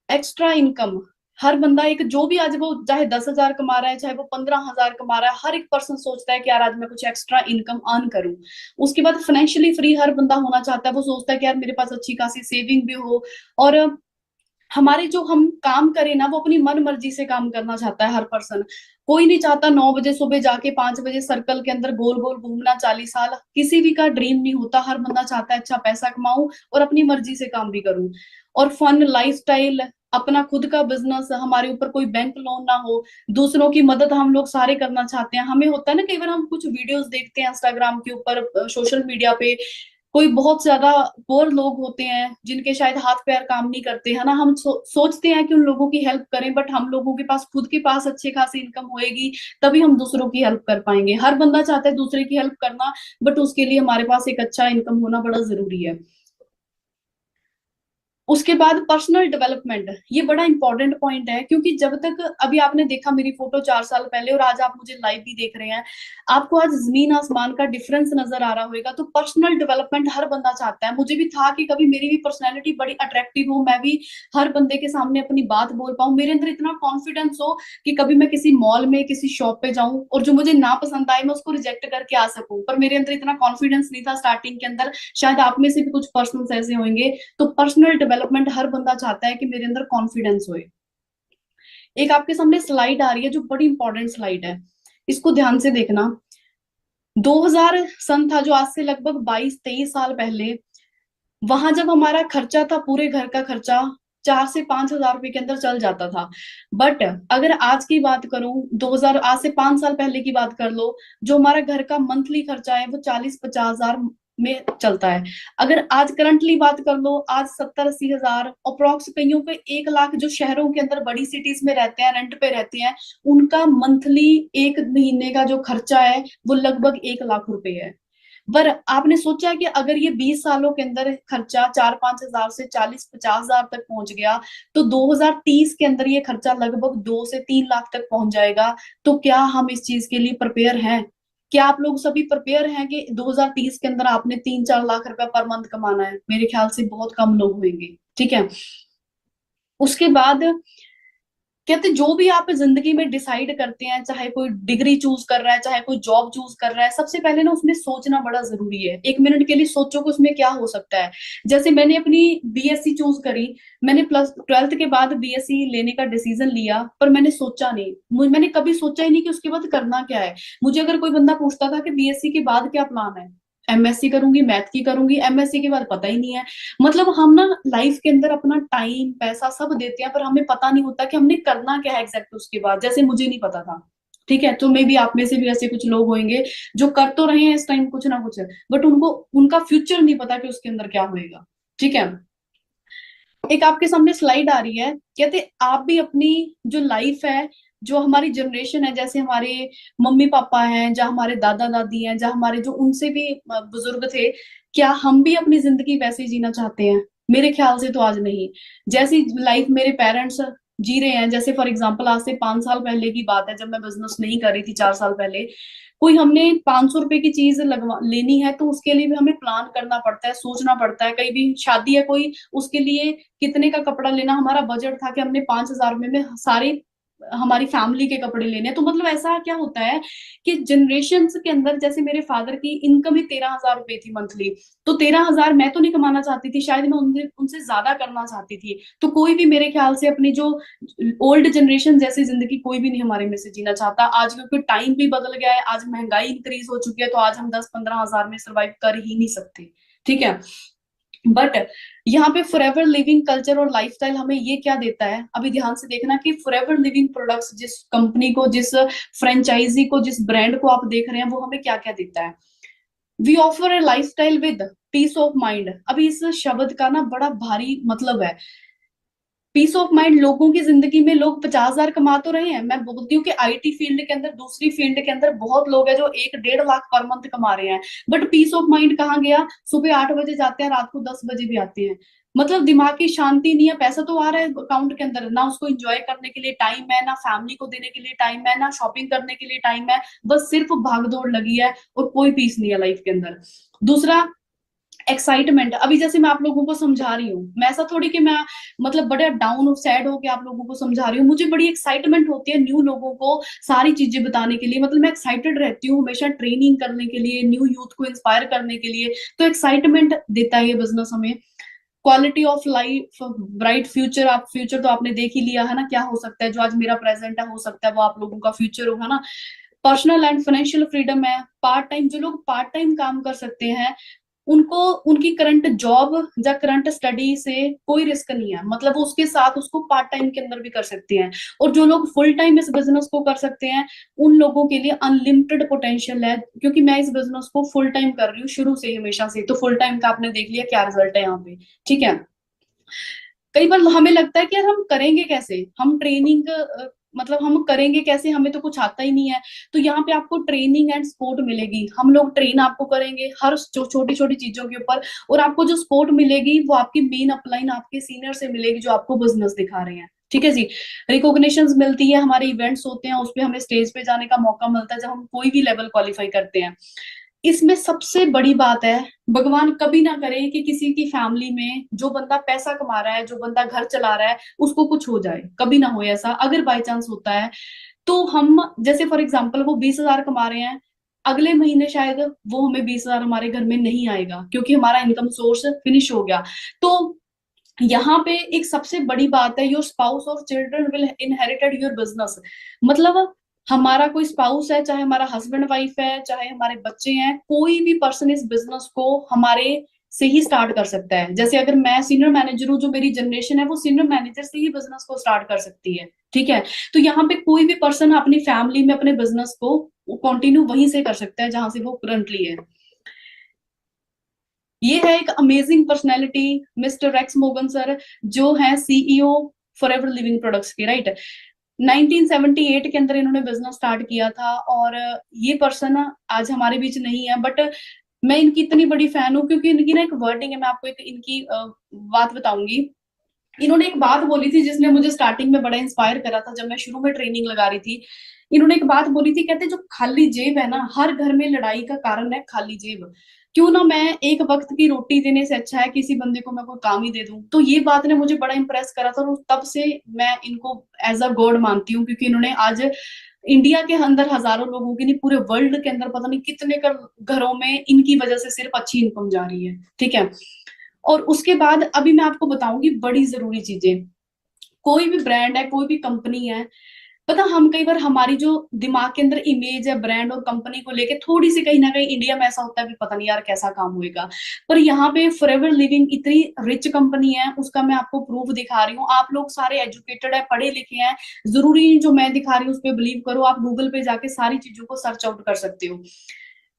Extra income. हर बंदा एक, जो भी आज वो चाहे 10,000 कमा रहा है चाहे वो 15,000 कमा रहा है, हर एक पर्सन सोचता है कि यार आज मैं कुछ एक्स्ट्रा इनकम अर्न करूं। उसके बाद फाइनेंशियली फ्री हर बंदा होना चाहता है। वो सोचता है कि यार मेरे पास अच्छी खासी सेविंग भी हो। और हमारे जो हम काम करें ना वो अपनी मन मर्जी से काम करना चाहता है हर पर्सन। कोई नहीं चाहता 9 बजे सुबह जाके 5 बजे सर्कल के अंदर गोल गोल घूमना 40 साल। किसी भी का ड्रीम नहीं होता। हर बंदा चाहता है अच्छा पैसा कमाऊं और अपनी मर्जी से काम भी करूं, और फन लाइफस्टाइल, अपना खुद का बिजनेस, हमारे ऊपर कोई बैंक लोन ना हो। दूसरों की मदद हम लोग सारे करना चाहते हैं। हमें होता है ना, कई बार हम कुछ वीडियोस देखते हैं इंस्टाग्राम के ऊपर, सोशल मीडिया पे, कोई बहुत ज्यादा पोर लोग होते हैं जिनके शायद हाथ पैर काम नहीं करते, है ना, हम सोचते हैं कि उन लोगों की हेल्प करें, बट हम लोगों के पास खुद के पास अच्छे खासी इनकम होएगी तभी हम दूसरों की हेल्प कर पाएंगे। हर बंदा चाहता है दूसरे की हेल्प करना, बट उसके लिए हमारे पास एक अच्छा इनकम होना बड़ा जरूरी है। उसके बाद पर्सनल डेवलपमेंट, ये बड़ा इंपॉर्टेंट पॉइंट है, क्योंकि जब तक अभी आपने देखा मेरी फोटो 4 साल पहले और आज आप मुझे लाइव भी देख रहे हैं, आपको आज जमीन आसमान का डिफरेंस नजर आ रहा होगा। तो पर्सनल डेवलपमेंट हर बंदा चाहता है। मुझे भी था कि कभी मेरी भी पर्सनैलिटी बड़ी अट्रैक्टिव हो, मैं भी हर बंदे के सामने अपनी बात बोल पाऊं, मेरे अंदर इतना कॉन्फिडेंस हो कि कभी मैं किसी मॉल में किसी शॉप पे जाऊं और जो मुझे ना पसंद आए मैं उसको रिजेक्ट करके आ सकूं। पर मेरे अंदर इतना कॉन्फिडेंस नहीं था स्टार्टिंग के अंदर। शायद आप में से भी कुछ पर्सनल ऐसे होंगे। तो पर्सनल डेवलपमेंट हर बंदा चाहता है कि मेरे अंदर कॉन्फिडेंस होए। एक आपके सामने स्लाइड आ रही है जो बड़ी इंपॉर्टेंट स्लाइड है, इसको ध्यान से देखना। 2000 सन था, जो आज से लगभग 22-23 साल पहले, वहां जब हमारा खर्चा था, पूरे घर का खर्चा 4 से 5 हजार रुपए के अंदर चल जाता था। बट अगर आज की बात करूं, 2000 आज से 5 साल पहले की बात कर लो, जो हमारा घर का मंथली खर्चा है वो 40-50 हजार में चलता है। अगर आज करंटली बात कर लो, आज 70-80 हजार अप्रोक्स, कईयों पे 1 लाख, जो शहरों के अंदर बड़ी सिटीज में रहते हैं, रेंट पे रहते हैं, उनका मंथली एक महीने का जो खर्चा है वो लगभग 1 लाख रुपए है। पर आपने सोचा कि अगर ये 20 सालों के अंदर खर्चा 4-5 हजार से 40-50 हजार तक पहुंच गया, तो 2030 के अंदर ये खर्चा लगभग 2 से 3 लाख तक पहुंच जाएगा। तो क्या हम इस चीज के लिए प्रिपेयर हैं? क्या आप लोग सभी प्रिपेयर हैं कि 2030 के अंदर आपने 3-4 लाख रुपया पर मंथ कमाना है? मेरे ख्याल से बहुत कम लोग होंगे। ठीक है। उसके बाद कहते जो भी आप जिंदगी में डिसाइड करते हैं, चाहे कोई डिग्री चूज कर रहा है, चाहे कोई जॉब चूज कर रहा है, सबसे पहले ना उसमें सोचना बड़ा जरूरी है। 1 मिनट के लिए सोचो कि उसमें क्या हो सकता है। जैसे मैंने अपनी बीएससी चूज करी, मैंने प्लस 12th के बाद बीएससी लेने का डिसीजन लिया, पर मैंने सोचा नहीं, मैंने कभी सोचा ही नहीं कि उसके बाद करना क्या है। मुझे अगर कोई बंदा पूछता था कि बीएससी के बाद क्या प्लान है, एमएससी करूंगी, मैथ की करूंगी, एमएससी के बाद पता ही नहीं है। मतलब हम ना लाइफ के अंदर अपना टाइम पैसा सब देते हैं, पर हमें पता नहीं होता कि हमने करना क्या है एग्जैक्ट उसके बाद। जैसे मुझे नहीं पता था। ठीक है, तो मे भी आप में से भी ऐसे कुछ लोग होंगे जो कर तो रहे हैं इस टाइम कुछ ना कुछ, बट उनको उनका फ्यूचर नहीं पता कि उसके अंदर क्या होएगा। ठीक है। एक आपके सामने स्लाइड आ रही है, कहते आप भी अपनी जो लाइफ है, जो हमारी जनरेशन है, जैसे हमारे मम्मी पापा हैं, जहाँ हमारे दादा दादी हैं, जहाँ हमारे जो उनसे भी बुजुर्ग थे, क्या हम भी अपनी जिंदगी वैसे ही जीना चाहते हैं? मेरे ख्याल से तो आज नहीं। जैसी लाइफ मेरे पेरेंट्स जी रहे हैं, जैसे फॉर एग्जाम्पल आज से 5 साल पहले की बात है, जब मैं बिजनेस नहीं कर रही थी, 4 साल पहले, कोई हमने 500 रुपए की चीज लगवा लेनी है तो उसके लिए भी हमें प्लान करना पड़ता है, सोचना पड़ता है। कहीं भी शादी है कोई, उसके लिए कितने का कपड़ा लेना, हमारा बजट था कि हमने 5 हजार में सारे हमारी फैमिली के कपड़े लेने हैं। तो मतलब ऐसा क्या होता है कि जनरेशन के अंदर, जैसे मेरे फादर की इनकम ही 13 हजार रुपए थी मंथली, तो 13 हजार मैं तो नहीं कमाना चाहती थी, शायद मैं उनसे उनसे ज्यादा करना चाहती थी। तो कोई भी मेरे ख्याल से अपनी जो ओल्ड जनरेशन जैसी जिंदगी कोई भी नहीं हमारे में से जीना चाहता आज, क्योंकि टाइम भी बदल गया है, आज महंगाई इंक्रीज हो चुकी है, तो आज हम 10-15 हजार में सर्वाइव कर ही नहीं सकते। ठीक है। बट यहाँ पे फॉरएवर लिविंग कल्चर और लाइफस्टाइल हमें ये क्या देता है, अभी ध्यान से देखना कि फॉरएवर लिविंग प्रोडक्ट्स, जिस कंपनी को, जिस फ्रेंचाइजी को, जिस ब्रांड को आप देख रहे हैं, वो हमें क्या क्या देता है। We offer a lifestyle with peace of mind. अभी इस शब्द का ना बड़ा भारी मतलब है। पीस ऑफ माइंड, लोगों की जिंदगी में लोग 50 हजार कमा तो रहे हैं, मैं बोलती हूँ कि आईटी फील्ड के अंदर, दूसरी फील्ड के अंदर बहुत लोग हैं जो 1-1.5 लाख पर मंथ कमा रहे हैं, बट पीस ऑफ माइंड कहाँ गया? सुबह 8 बजे जाते हैं, रात को 10 बजे भी आते हैं। मतलब दिमाग की शांति नहीं है। पैसा तो आ रहा है अकाउंट के अंदर, ना उसको एंजॉय करने के लिए टाइम है, ना फैमिली को देने के लिए टाइम है, ना शॉपिंग करने के लिए टाइम है, बस सिर्फ भाग दौड़ लगी है और कोई पीस नहीं है लाइफ के अंदर। दूसरा, एक्साइटमेंट। अभी जैसे मैं आप लोगों को समझा रही हूँ, मैं ऐसा थोड़ी कि मैं मतलब बड़े डाउन सैड होके आप लोगों को समझा रही हूँ, मुझे बड़ी एक्साइटमेंट होती है न्यू लोगों को सारी चीजें बताने के लिए। मतलब मैं एक्साइटेड रहती हूँ हमेशा ट्रेनिंग करने के लिए, न्यू यूथ को इंस्पायर करने के लिए। तो एक्साइटमेंट देता है ये बिजनेस हमें। Quality of life, bright future. आप फ्यूचर तो आपने देख ही लिया है ना, क्या हो सकता है, जो आज मेरा प्रेजेंट है हो सकता है वो आप लोगों का फ्यूचर होगा ना। पर्सनल एंड फाइनेंशियल फ्रीडम है। पार्ट टाइम, जो लोग पार्ट टाइम काम कर सकते हैं, उनको उनकी करंट जॉब या करंट स्टडी से कोई रिस्क नहीं है, मतलब वो उसके साथ उसको पार्ट टाइम के अंदर भी कर सकते हैं। और जो लोग फुल टाइम इस बिजनेस को कर सकते हैं, उन लोगों के लिए अनलिमिटेड पोटेंशियल है, क्योंकि मैं इस बिजनेस को फुल टाइम कर रही हूँ शुरू से ही, हमेशा से। तो फुल टाइम का आपने देख लिया क्या रिजल्ट है यहाँ पे, ठीक है। कई बार हमें लगता है कि यार हम करेंगे कैसे, हम ट्रेनिंग मतलब हम करेंगे कैसे, हमें तो कुछ आता ही नहीं है। तो यहाँ पे आपको ट्रेनिंग एंड सपोर्ट मिलेगी, हम लोग ट्रेन आपको करेंगे हर छोटी छोटी चीजों के ऊपर। और आपको जो सपोर्ट मिलेगी वो आपकी मेन अपलाइन आपके सीनियर से मिलेगी, जो आपको बिजनेस दिखा रहे हैं, ठीक है जी। रिकॉग्निशन मिलती है, हमारे इवेंट्स होते हैं, उसपे हमें स्टेज पे जाने का मौका मिलता है जब हम कोई भी लेवल क्वालिफाई करते हैं। इसमें सबसे बड़ी बात है, भगवान कभी ना करे कि किसी की फैमिली में जो बंदा पैसा कमा रहा है, जो बंदा घर चला रहा है, उसको कुछ हो जाए, कभी ना हो ऐसा। अगर बाई चांस होता है तो हम, जैसे फॉर एग्जाम्पल वो 20,000 कमा रहे हैं, अगले महीने शायद वो हमें 20,000 हमारे घर में नहीं आएगा, क्योंकि हमारा इनकम सोर्स फिनिश हो गया। तो यहाँ पे एक सबसे बड़ी बात है, योर स्पाउस और children will inherited your business. मतलब हमारा कोई स्पाउस है, चाहे हमारा हस्बैंड वाइफ है, चाहे हमारे बच्चे हैं, कोई भी पर्सन इस बिजनेस को हमारे से ही स्टार्ट कर सकता है। जैसे अगर मैं सीनियर मैनेजर हूँ, जो मेरी जनरेशन है वो सीनियर मैनेजर से ही बिजनेस को स्टार्ट कर सकती है, ठीक है। तो यहाँ पे कोई भी पर्सन अपनी फैमिली में अपने बिजनेस को कंटिन्यू वहीं से कर सकता है जहां से वो करंटली है। ये है एक amazing personality, mister racks मोगन sir, जो है सीईओ फॉरएवर लिविंग प्रोडक्ट्स के, राइट। 1978 के अंदर इन्होंने बिजनेस स्टार्ट किया था, और ये पर्सन आज हमारे बीच नहीं है, बट मैं इनकी इतनी बड़ी फैन हूँ क्योंकि इनकी ना एक वर्डिंग है। मैं आपको एक इनकी बात बताऊंगी। इन्होंने एक बात बोली थी जिसने मुझे स्टार्टिंग में बड़ा इंस्पायर करा था, जब मैं शुरू में ट्रेनिंग लगा रही थी। इन्होंने एक बात बोली थी, कहते जो खाली जेब है ना, हर घर में लड़ाई का कारण है खाली जेब। क्यों ना मैं एक वक्त की रोटी देने से अच्छा है किसी बंदे को मैं कोई काम ही दे दूं। तो ये बात ने मुझे बड़ा इंप्रेस करा था, और तब से मैं इनको एज अ गॉड मानती हूँ, क्योंकि इन्होंने आज इंडिया के अंदर हजारों लोगों की नहीं, पूरे वर्ल्ड के अंदर पता नहीं कितने घरों में इनकी वजह से सिर्फ अच्छी इनकम जा रही है, ठीक है। और उसके बाद अभी मैं आपको बताऊंगी बड़ी जरूरी चीजें। कोई भी ब्रांड है, कोई भी कंपनी है, पता हम कई बार हमारी जो दिमाग के अंदर इमेज है ब्रांड और कंपनी को लेके, थोड़ी सी कहीं ना कहीं इंडिया में ऐसा होता है कि पता नहीं यार कैसा काम होएगा। पर यहाँ पे फॉरएवर लिविंग इतनी रिच कंपनी है, उसका मैं आपको प्रूफ दिखा रही हूँ। आप लोग सारे एजुकेटेड है, पढ़े लिखे हैं, जरूरी नहीं जो मैं दिखा रही हूँ उस पर बिलीव करो। आप गूगल पे जाके सारी चीजों को सर्च आउट कर सकते हो।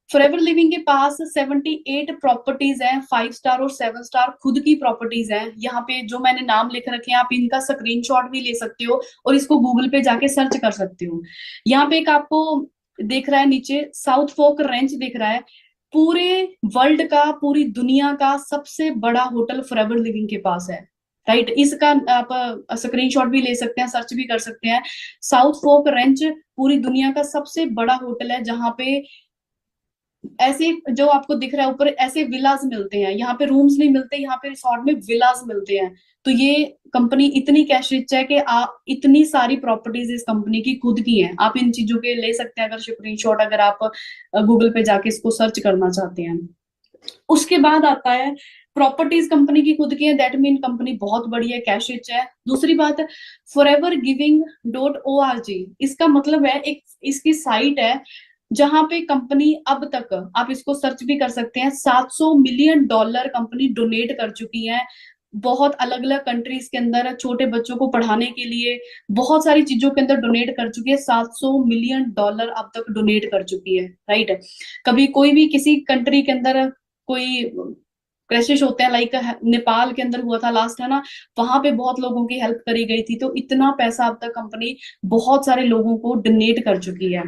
फॉरएवर लिविंग के पास 78 प्रॉपर्टीज हैं, 5 स्टार और 7 स्टार खुद की प्रॉपर्टीज हैं। यहाँ पे जो मैंने नाम लिख रखे हैं, आप इनका स्क्रीनशॉट भी ले सकते हो और इसको गूगल पे जाके सर्च कर सकते हो। यहाँ पे एक आपको दिख रहा है नीचे साउथ फोक रेंच दिख रहा है, पूरे वर्ल्ड का, पूरी दुनिया का सबसे बड़ा होटल फॉरएवर लिविंग के पास है, राइट। इसका आप स्क्रीनशॉट भी ले सकते हैं, सर्च भी कर सकते हैं। साउथ फोक रेंच पूरी दुनिया का सबसे बड़ा होटल है, जहां पे ऐसे जो आपको दिख रहा है ऊपर, ऐसे विलास मिलते हैं। यहाँ पे रूम्स नहीं मिलते, यहाँ पे रिसोर्ट में विलास मिलते हैं। तो ये कंपनी इतनी कैश रिच है कि आप, इतनी सारी प्रॉपर्टीज इस कंपनी की खुद की हैं। आप इन चीजों के ले सकते हैं अगर स्क्रीनशॉट, अगर आप गूगल पे जाके इसको सर्च करना चाहते हैं। उसके बाद आता है प्रॉपर्टीज कंपनी की खुद की है, दैट मीन कंपनी बहुत बड़ी है, कैश रिच है। दूसरी बात, forevergiving.org, इसका मतलब है एक इसकी साइट है जहां पे कंपनी अब तक, आप इसको सर्च भी कर सकते हैं, $700 मिलियन कंपनी डोनेट कर चुकी है बहुत अलग अलग कंट्रीज के अंदर, छोटे बच्चों को पढ़ाने के लिए बहुत सारी चीजों के अंदर डोनेट कर चुकी है। $700 मिलियन अब तक डोनेट कर चुकी है, राइट। कभी कोई भी किसी कंट्री के अंदर कोई क्रैशेस होते हैं, लाइक नेपाल के अंदर हुआ था लास्ट, है ना, वहां पे बहुत लोगों की हेल्प करी गई थी। तो इतना पैसा अब तक कंपनी बहुत सारे लोगों को डोनेट कर चुकी है,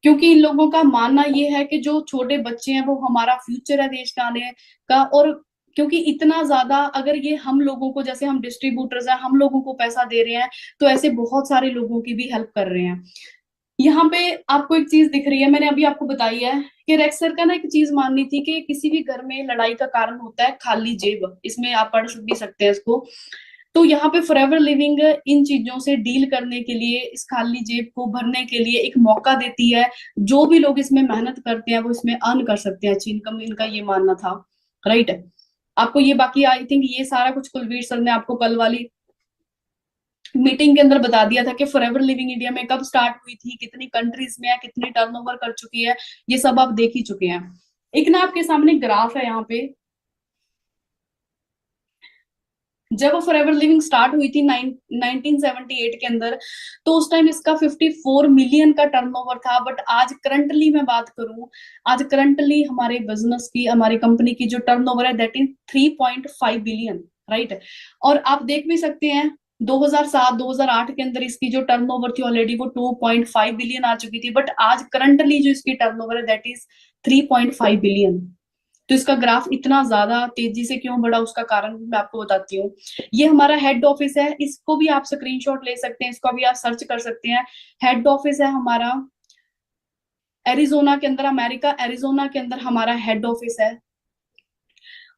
क्योंकि इन लोगों का मानना ये है कि जो छोटे बच्चे हैं वो हमारा फ्यूचर है देश का आने का। और क्योंकि इतना ज्यादा, अगर ये हम लोगों को, जैसे हम डिस्ट्रीब्यूटर्स हैं, हम लोगों को पैसा दे रहे हैं, तो ऐसे बहुत सारे लोगों की भी हेल्प कर रहे हैं। यहाँ पे आपको एक चीज दिख रही है, मैंने अभी आपको बताई है कि रेक्सर का ना एक चीज माननी थी कि किसी भी घर में लड़ाई का कारण होता है खाली जेब। इसमें आप पढ़ भी सकते हैं इसको। तो यहाँ पे फॉरएवर लिविंग इन चीजों से डील करने के लिए, इस खाली जेब को भरने के लिए एक मौका देती है। जो भी लोग इसमें मेहनत करते हैं वो इसमें अर्न कर सकते हैं अच्छी इनकम, इनका ये मानना था, राइट। आपको ये बाकी आई थिंक ये सारा कुछ कुलवीर सर ने आपको कल वाली मीटिंग के अंदर बता दिया था कि फॉरएवर लिविंग इंडिया में कब स्टार्ट हुई थी, कितनी कंट्रीज में है, कितनी टर्नओवर कर चुकी है, ये सब आप देख ही चुके हैं। एक ना आपके सामने ग्राफ है यहाँ पे, जब फॉरएवर लिविंग स्टार्ट हुई थी 1978 के अंदर, तो उस टाइम इसका 54 मिलियन का टर्नओवर था। बट आज करंटली मैं बात करूं, आज करंटली हमारे बिजनेस की, हमारी कंपनी की जो टर्नओवर है दैट इज 3.5 बिलियन, राइट। और आप देख भी सकते हैं 2007-2008 के अंदर इसकी जो टर्नओवर थी ऑलरेडी वो 2.5 बिलियन आ चुकी थी, बट आज करंटली जो इसकी टर्नओवर है दैट इज 3.5 बिलियन। तो इसका ग्राफ इतना ज्यादा तेजी से क्यों बढ़ा, उसका कारण मैं आपको बताती हूँ। ये हमारा हेड ऑफिस है, इसको भी आप स्क्रीनशॉट ले सकते हैं, इसको भी आप सर्च कर सकते हैं। हेड ऑफिस है हमारा एरिजोना के अंदर, अमेरिका एरिजोना के अंदर हमारा हेड ऑफिस है।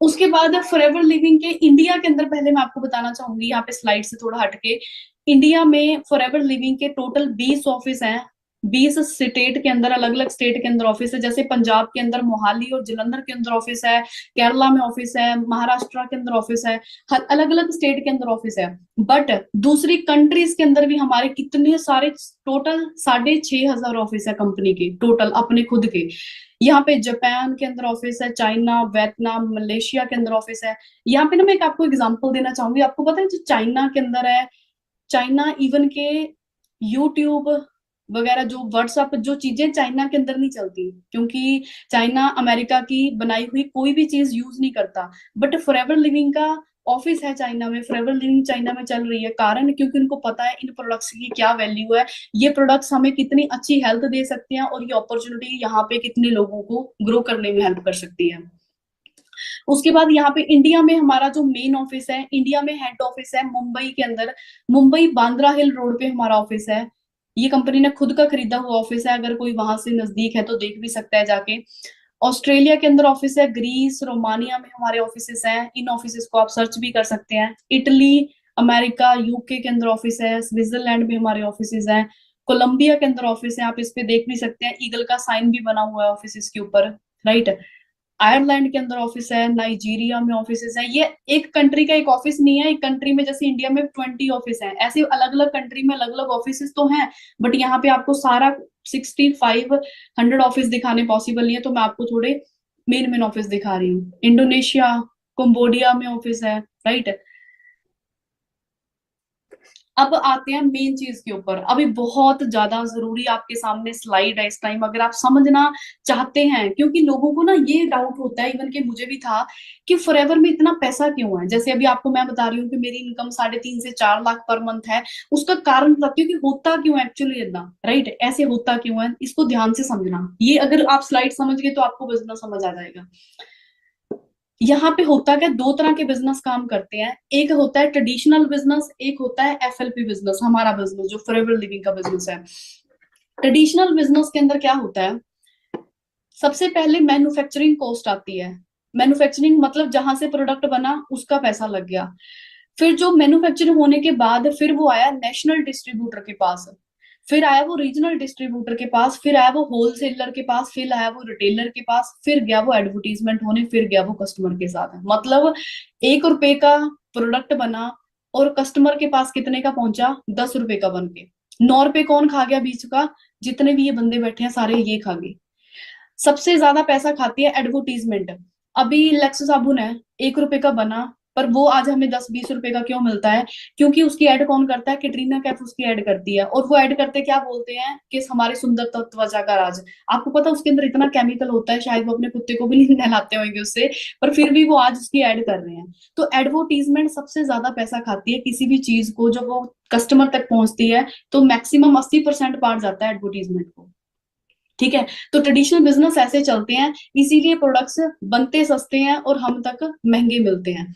उसके बाद फॉरएवर लिविंग के इंडिया के अंदर, पहले मैं आपको बताना चाहूंगी यहाँ पे स्लाइड से थोड़ा हटके, इंडिया में फॉरएवर लिविंग के टोटल 20 ऑफिस हैं। 20 स्टेट के अंदर, अलग अलग स्टेट के अंदर ऑफिस है। जैसे पंजाब के अंदर मोहाली और जलंधर के अंदर ऑफिस है, केरला में ऑफिस है, महाराष्ट्र के अंदर ऑफिस है, हर अलग अलग स्टेट के अंदर ऑफिस है। बट दूसरी कंट्रीज के अंदर भी हमारे कितने सारे, टोटल 6,500 ऑफिस है कंपनी के, टोटल अपने खुद के। यहाँ पे जापान के अंदर ऑफिस है, चाइना, वियतनाम, मलेशिया के अंदर ऑफिस है। यहाँ पे ना मैं एक आपको एग्जांपल देना चाहूंगी। आपको पता है जो चाइना के अंदर है, चाइना इवन के यूट्यूब वगैरह, जो व्हाट्सएप, जो चीजें चाइना के अंदर नहीं चलती, क्योंकि चाइना अमेरिका की बनाई हुई कोई भी चीज यूज नहीं करता। बट फॉरएवर लिविंग का ऑफिस है चाइना में, फॉरएवर लिविंग चाइना में चल रही है। कारण क्योंकि उनको पता है इन प्रोडक्ट्स की क्या वैल्यू है, ये प्रोडक्ट्स हमें कितनी अच्छी हेल्थ दे सकते हैं, और ये अपॉर्चुनिटी यहाँ पे कितने लोगों को ग्रो करने में हेल्प कर सकती है। उसके बाद यहाँ पे इंडिया में हमारा जो मेन ऑफिस है, इंडिया में हेड ऑफिस है मुंबई के अंदर, मुंबई बांद्रा हिल रोड पे हमारा ऑफिस है। ये कंपनी ने खुद का खरीदा हुआ ऑफिस है, अगर कोई वहां से नजदीक है तो देख भी सकता है जाके। ऑस्ट्रेलिया के अंदर ऑफिस है, ग्रीस, रोमानिया में हमारे ऑफिस हैं, इन ऑफिस को आप सर्च भी कर सकते हैं। इटली, अमेरिका, यूके के अंदर ऑफिस है, स्विट्जरलैंड में हमारे ऑफिस हैं, कोलंबिया के अंदर ऑफिस है, आप इस पे देख भी सकते हैं, ईगल का साइन भी बना हुआ है ऑफिस के ऊपर, राइट। आयरलैंड के अंदर ऑफिस है, नाइजीरिया में ऑफिस है। ये एक कंट्री का एक ऑफिस नहीं है, एक कंट्री में जैसे इंडिया में 20 ऑफिस है, ऐसे अलग अलग कंट्री में अलग अलग ऑफिस तो हैं। बट यहाँ पे आपको सारा 6,500 ऑफिस दिखाने पॉसिबल नहीं है, तो मैं आपको थोड़े मेन मेन ऑफिस दिखा रही हूँ। इंडोनेशिया, कंबोडिया में ऑफिस है, राइट। अब आते हैं मेन चीज के ऊपर। अभी बहुत ज्यादा जरूरी आपके सामने स्लाइड है इस टाइम, अगर आप समझना चाहते हैं, क्योंकि लोगों को ना ये डाउट होता है, इवन कि मुझे भी था, कि फॉरएवर में इतना पैसा क्यों है। जैसे अभी आपको मैं बता रही हूँ कि मेरी इनकम 3.5 से 4 लाख पर मंथ है, उसका कारण बताती हूँ कि होता क्यों एक्चुअली इतना, राइट, ऐसे होता क्यों है, इसको ध्यान से समझना। ये अगर आप स्लाइड समझ गए तो आपको बिजनेस समझ आ जाएगा। यहाँ पे होता क्या, दो तरह के बिजनेस काम करते हैं। एक होता है ट्रेडिशनल बिजनेस, एक होता है एफएलपी बिजनेस, हमारा बिजनेस जो फॉरएवर लिविंग का बिजनेस है। ट्रेडिशनल बिजनेस के अंदर क्या होता है, सबसे पहले मैन्युफैक्चरिंग कॉस्ट आती है। मैन्युफैक्चरिंग मतलब जहां से प्रोडक्ट बना उसका पैसा लग गया। फिर जो मैन्युफैक्चरिंग होने के बाद फिर वो आया नेशनल डिस्ट्रीब्यूटर के पास, फिर आया वो रीजनल डिस्ट्रीब्यूटर के पास, फिर आया वो होलसेलर के पास, फिर आया वो रिटेलर के पास, फिर गया वो एडवर्टीजमेंट होने, फिर गया वो कस्टमर के साथ। मतलब 1 रुपए का प्रोडक्ट बना और कस्टमर के पास कितने का पहुंचा, 10 रुपए का बन के। 9 रुपए कौन खा गया बीच का, जितने भी ये बंदे बैठे हैं सारे ये खा गए। सबसे ज्यादा पैसा खाती है एडवर्टीजमेंट। अभी लक्स साबुन है, 1 रुपए का बना, पर वो आज हमें 10-20 रुपए का क्यों मिलता है, क्योंकि उसकी ऐड कौन करता है, कैटरीना कैफ उसकी ऐड करती है। और वो ऐड करते क्या बोलते हैं कि हमारे सुंदर त्वचा का राज। आपको पता है उसके अंदर इतना केमिकल होता है, शायद वो अपने कुत्ते को भी नहीं नहलाते होंगे उससे, पर फिर भी वो आज उसकी ऐड कर रहे हैं। तो एडवर्टीजमेंट सबसे ज्यादा पैसा खाती है किसी भी चीज को, जब वो कस्टमर तक पहुंचती है तो मैक्सिमम 80% पार जाता है एडवर्टीजमेंट को, ठीक है। तो ट्रेडिशनल बिजनेस ऐसे चलते हैं, इसीलिए प्रोडक्ट्स बनते सस्ते हैं और हम तक महंगे मिलते हैं।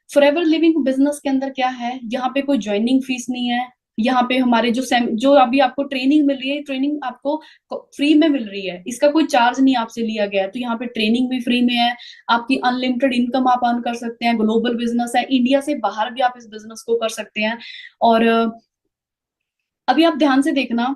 फॉरएवर लिविंग बिजनेस के अंदर क्या है, यहाँ पे कोई ज्वाइनिंग फीस नहीं है। यहाँ पे हमारे जो अभी आपको ट्रेनिंग मिल रही है, ट्रेनिंग आपको फ्री में मिल रही है, इसका कोई चार्ज नहीं आपसे लिया गया है। तो यहाँ पे ट्रेनिंग भी फ्री में है, आपकी अनलिमिटेड इनकम आप अर्न कर सकते हैं। ग्लोबल बिजनेस है, इंडिया से बाहर भी आप इस बिजनेस को कर सकते हैं। और अभी आप ध्यान से देखना,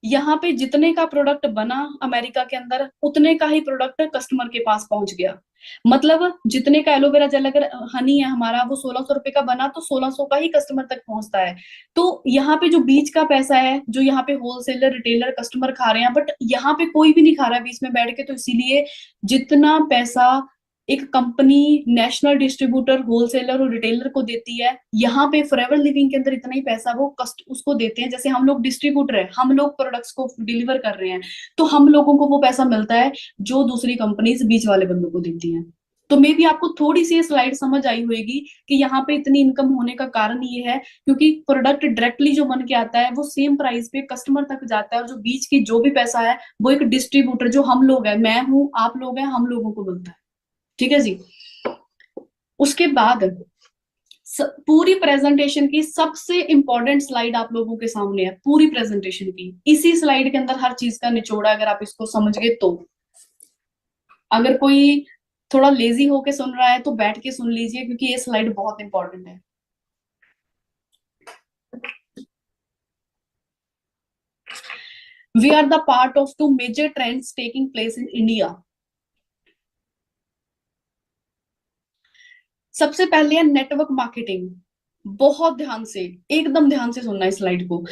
यहाँ पे जितने का प्रोडक्ट बना अमेरिका के अंदर, उतने का ही प्रोडक्ट कस्टमर के पास पहुंच गया। मतलब जितने का एलोवेरा जेल, अगर हनी है हमारा, वो 1600 रुपए का बना तो 1600 का ही कस्टमर तक पहुंचता है। तो यहाँ पे जो बीच का पैसा है, जो यहाँ पे होलसेलर रिटेलर कस्टमर खा रहे हैं, बट यहाँ पे कोई भी नहीं खा रहा है बीच में बैठ के। तो इसीलिए जितना पैसा एक कंपनी नेशनल डिस्ट्रीब्यूटर होलसेलर और रिटेलर को देती है, यहाँ पे फॉरएवर लिविंग के अंदर इतना ही पैसा वो कस्ट उसको देते हैं। जैसे हम लोग डिस्ट्रीब्यूटर है, हम लोग प्रोडक्ट्स को डिलीवर कर रहे हैं, तो हम लोगों को वो पैसा मिलता है जो दूसरी कंपनीज बीच वाले बंदों को देती हैं। तो मे बी आपको थोड़ी सी स्लाइड समझ आई होगी कि यहाँ पे इतनी इनकम होने का कारण ये है क्योंकि प्रोडक्ट डायरेक्टली जो बन के आता है वो सेम प्राइस पे कस्टमर तक जाता है, और जो बीच की जो भी पैसा है वो एक डिस्ट्रीब्यूटर, जो हम लोग हैं, मैं हूं, आप लोग हैं, हम लोगों को मिलता है। ठीक है जी। उसके बाद पूरी प्रेजेंटेशन की सबसे इंपॉर्टेंट स्लाइड आप लोगों के सामने है, पूरी प्रेजेंटेशन की। इसी स्लाइड के अंदर हर चीज का निचोड़ है, अगर आप इसको समझ गए तो। अगर कोई थोड़ा लेजी होके सुन रहा है तो बैठ के सुन लीजिए, क्योंकि ये स्लाइड बहुत इंपॉर्टेंट है। We are the part of two major trends taking place in India. सबसे पहले है नेटवर्क मार्केटिंग। बहुत ध्यान से, एकदम ध्यान से सुनना इस स्लाइड को।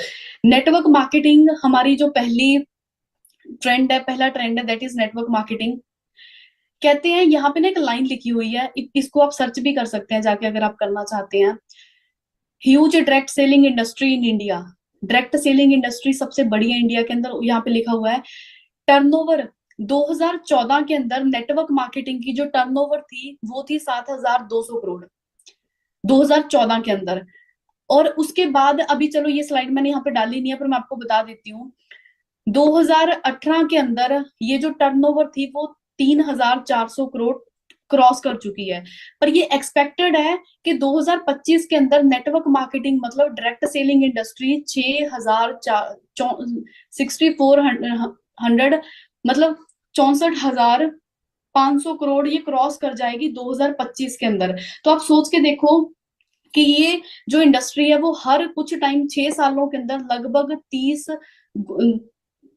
नेटवर्क मार्केटिंग हमारी जो पहली ट्रेंड है, पहला ट्रेंड है, दैट इज नेटवर्क मार्केटिंग। कहते हैं यहाँ पे ना एक लाइन लिखी हुई है, इसको आप सर्च भी कर सकते हैं जाके अगर आप करना चाहते हैं। Huge direct selling industry in India. Direct selling industry सबसे बड़ी है इंडिया के अंदर। यहाँ पे लिखा हुआ है टर्नओवर 2014 के अंदर नेटवर्क मार्केटिंग की जो टर्नओवर थी वो थी 7200 करोड़ 2014 के अंदर। और उसके बाद अभी, चलो ये स्लाइड मैंने यहाँ पे डाली नहीं है पर मैं आपको बता देती हूँ, 2018 के अंदर ये जो टर्नओवर थी वो 3400 करोड़ क्रॉस कर चुकी है। पर ये एक्सपेक्टेड है कि 2025 के अंदर नेटवर्क मार्केटिंग मतलब डायरेक्ट सेलिंग इंडस्ट्री 6400 मतलब 64,500 करोड़ ये क्रॉस कर जाएगी 2025 के अंदर। तो आप सोच के देखो कि ये जो इंडस्ट्री है वो हर कुछ टाइम 6 सालों के अंदर लगभग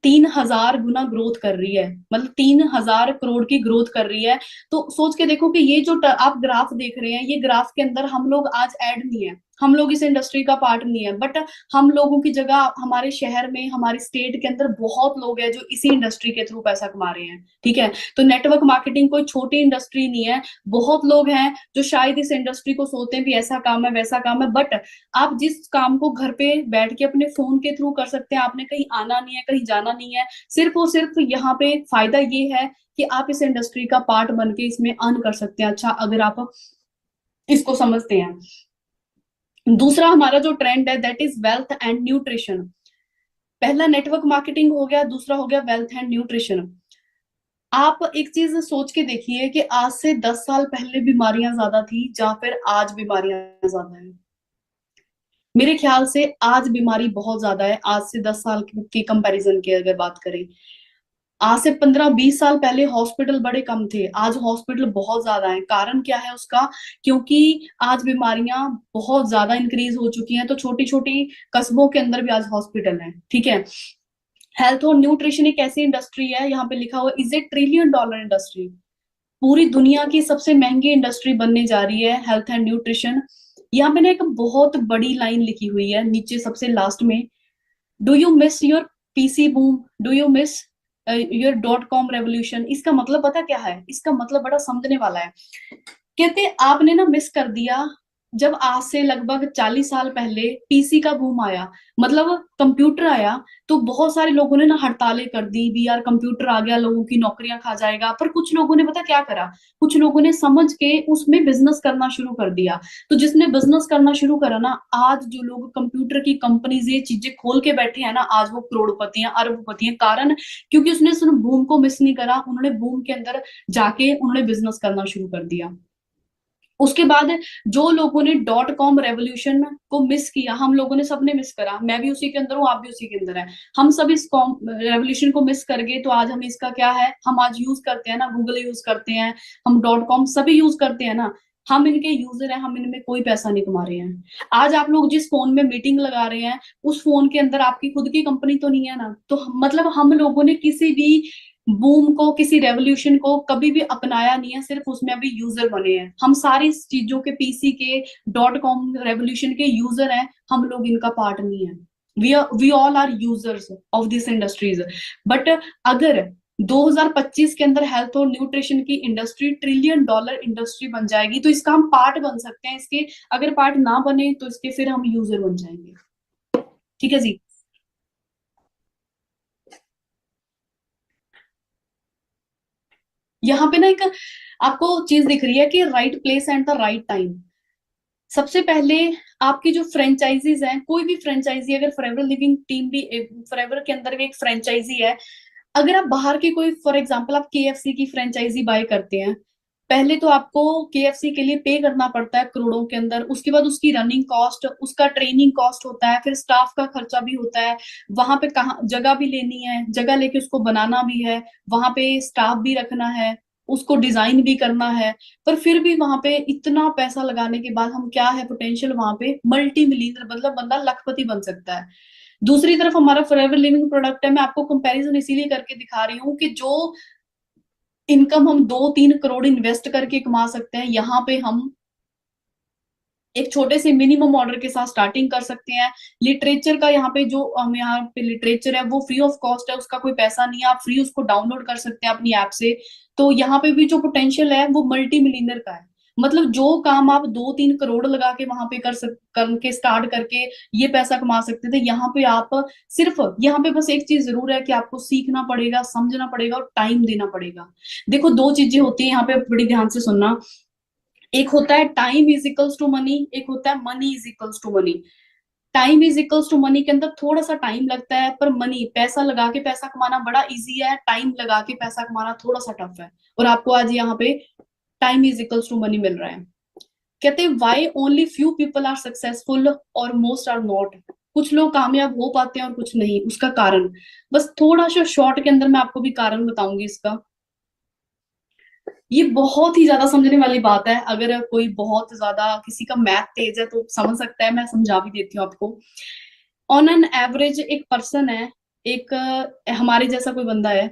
3,000 गुना ग्रोथ कर रही है, मतलब 3,000 करोड़ की ग्रोथ कर रही है। तो सोच के देखो कि ये जो आप ग्राफ देख रहे हैं, ये ग्राफ के अंदर हम लोग आज ऐड नहीं है, हम लोग इस इंडस्ट्री का पार्ट नहीं है, बट हम लोगों की जगह हमारे शहर में, हमारे स्टेट के अंदर बहुत लोग हैं जो इसी इंडस्ट्री के थ्रू पैसा कमा रहे हैं। ठीक है, तो नेटवर्क मार्केटिंग कोई छोटी इंडस्ट्री नहीं है। बहुत लोग हैं जो शायद इस इंडस्ट्री को सोचते हैं भी ऐसा काम है वैसा काम है, बट आप जिस काम को घर पे बैठ के अपने फोन के थ्रू कर सकते हैं, आपने कहीं आना नहीं है, कहीं जाना नहीं है। सिर्फ और सिर्फ यहाँ पे फायदा ये है कि आप इस इंडस्ट्री का पार्ट बन के इसमें अर्न कर सकते हैं अच्छा, अगर आप इसको समझते हैं। दूसरा हमारा जो ट्रेंड है that is wealth and nutrition. पहला नेटवर्क मार्केटिंग हो गया, दूसरा हो गया वेल्थ एंड न्यूट्रिशन। आप एक चीज सोच के देखिए कि आज से 10 साल पहले बीमारियां ज्यादा थी या फिर आज बीमारियां ज्यादा है। मेरे ख्याल से आज बीमारी बहुत ज्यादा है, आज से 10 साल की कंपैरिजन की अगर बात करें। आज से 15-20 साल पहले हॉस्पिटल बड़े कम थे, आज हॉस्पिटल बहुत ज्यादा है। कारण क्या है उसका? क्योंकि आज बीमारियां बहुत ज्यादा इंक्रीज हो चुकी हैं, तो छोटी छोटी कस्बों के अंदर भी आज हॉस्पिटल है। ठीक है, हेल्थ और न्यूट्रिशन एक ऐसी इंडस्ट्री है, यहाँ पे लिखा हुआ इज ए $1 ट्रिलियन इंडस्ट्री। पूरी दुनिया की सबसे महंगी इंडस्ट्री बनने जा रही है हेल्थ एंड न्यूट्रिशन। यहाँ पे ना एक बहुत बड़ी लाइन लिखी हुई है नीचे सबसे लास्ट में, do you miss your PC boom, do you miss your .com revolution. इसका मतलब पता क्या है? इसका मतलब बड़ा समझने वाला है। कहते आपने ना मिस कर दिया जब आज से लगभग 40 साल पहले पीसी का बूम आया, मतलब कंप्यूटर आया, तो बहुत सारे लोगों ने ना हड़तालें कर दी, भी यार कंप्यूटर आ गया लोगों की नौकरियां खा जाएगा। पर कुछ लोगों ने पता क्या करा, कुछ लोगों ने समझ के उसमें बिजनेस करना शुरू कर दिया। तो जिसने बिजनेस करना शुरू करा ना, आज जो लोग कंप्यूटर की कंपनीज ये चीजें खोल के बैठे हैं ना, आज वो करोड़पति हैं, अरबपति हैं। कारण क्योंकि उसने सिर्फ बूम को मिस नहीं करा, उन्होंने बूम के अंदर जाके उन्होंने बिजनेस करना शुरू कर दिया। उसके बाद जो लोगों ने .com रेवोल्यूशन को मिस किया, हम लोगों ने सबने मिस करा, मैं भी उसी के अंदर हूँ, आप भी उसी के अंदर है। हम सब इस रेवोल्यूशन को मिस कर गए, तो आज हम इसका क्या है, हम आज यूज करते हैं ना, गूगल यूज करते हैं, हम .com सभी यूज करते हैं ना। हम इनके यूजर हैं, हम इनमें कोई पैसा नहीं कमा रहे हैं। आज आप लोग जिस फोन में मीटिंग लगा रहे हैं, उस फोन के अंदर आपकी खुद की कंपनी तो नहीं है ना। तो मतलब हम लोगों ने किसी भी बूम को, किसी रेवोल्यूशन को कभी भी अपनाया नहीं है, सिर्फ उसमें अभी यूजर बने हैं। हम सारी चीजों के, पीसी के, डॉट कॉम रेवोल्यूशन के यूजर हैं, हम लोग इनका पार्ट नहीं है। We all are users of this industries. But अगर 2025 के अंदर हेल्थ और न्यूट्रिशन की इंडस्ट्री $1 ट्रिलियन इंडस्ट्री बन जाएगी, तो इसका हम पार्ट बन सकते हैं इसके। अगर पार्ट ना बने तो इसके फिर हम यूजर बन जाएंगे। ठीक है जी। यहाँ पे ना एक आपको चीज दिख रही है कि right place and the right time. सबसे पहले आपकी जो फ्रेंचाइजीज हैं, कोई भी फ्रेंचाइजी, अगर फॉरएवर लिविंग टीम भी, फॉरएवर के अंदर भी एक फ्रेंचाइजी है, अगर आप बाहर के कोई, फॉर एग्जांपल आप केएफसी की फ्रेंचाइजी बाय करते हैं, पहले तो आपको केएफसी के लिए पे करना पड़ता है करोड़ों के अंदर। उसके बाद उसकी रनिंग कॉस्ट, उसका ट्रेनिंग कॉस्ट होता है, फिर स्टाफ का खर्चा भी होता है, वहां पे कहाँ जगह भी लेनी है, जगह लेके उसको बनाना भी है, वहां पे स्टाफ भी रखना है, उसको डिजाइन भी करना है। पर फिर भी वहां पे इतना पैसा लगाने के बाद हम क्या है, पोटेंशियल वहां पे मल्टी मिलियनर, मतलब बंदा लखपति बन सकता है। दूसरी तरफ हमारा फॉरएवर लिविंग प्रोडक्ट है, मैं आपको कंपैरिजन इसीलिए करके दिखा रही हूँ कि जो इनकम हम 2-3 करोड़ इन्वेस्ट करके कमा सकते हैं, यहाँ पे हम एक छोटे से मिनिमम ऑर्डर के साथ स्टार्टिंग कर सकते हैं। लिटरेचर का यहाँ पे जो हम यहाँ पे लिटरेचर है वो फ्री ऑफ कॉस्ट है, उसका कोई पैसा नहीं है, आप फ्री उसको डाउनलोड कर सकते हैं अपनी ऐप से। तो यहाँ पे भी जो पोटेंशियल है वो मल्टी मिलियनर का है। मतलब जो काम आप 2-3 करोड़ लगा के वहां पे करके स्टार्ट करके ये पैसा कमा सकते थे, यहाँ पे आप सिर्फ, यहाँ पे बस एक चीज जरूर है कि आपको सीखना पड़ेगा, समझना पड़ेगा और टाइम देना पड़ेगा। देखो दो चीजें होती है यहाँ पे, बड़ी ध्यान से सुनना। एक होता है time is equals to money, एक होता है money is equals to money. Time is equals to money के अंदर थोड़ा सा टाइम लगता है, पर मनी, पैसा लगा के पैसा कमाना बड़ा इजी है, टाइम लगा के पैसा कमाना थोड़ा सा टफ है। और आपको आज यहाँ पे time is equals to money मिल रहा है। कहते हैं why only few people are successful और मोस्ट आर नॉट। कुछ लोग कामयाब हो पाते हैं और कुछ नहीं, उसका कारण बस थोड़ा सा शॉर्ट के अंदर मैं आपको भी कारण बताऊंगी इसका। ये बहुत ही ज्यादा समझने वाली बात है, अगर कोई बहुत ज्यादा किसी का मैथ तेज है तो समझ सकता है, मैं समझा भी देती हूँ आपको। ऑन एन एवरेज एक पर्सन है, एक हमारे जैसा कोई बंदा है,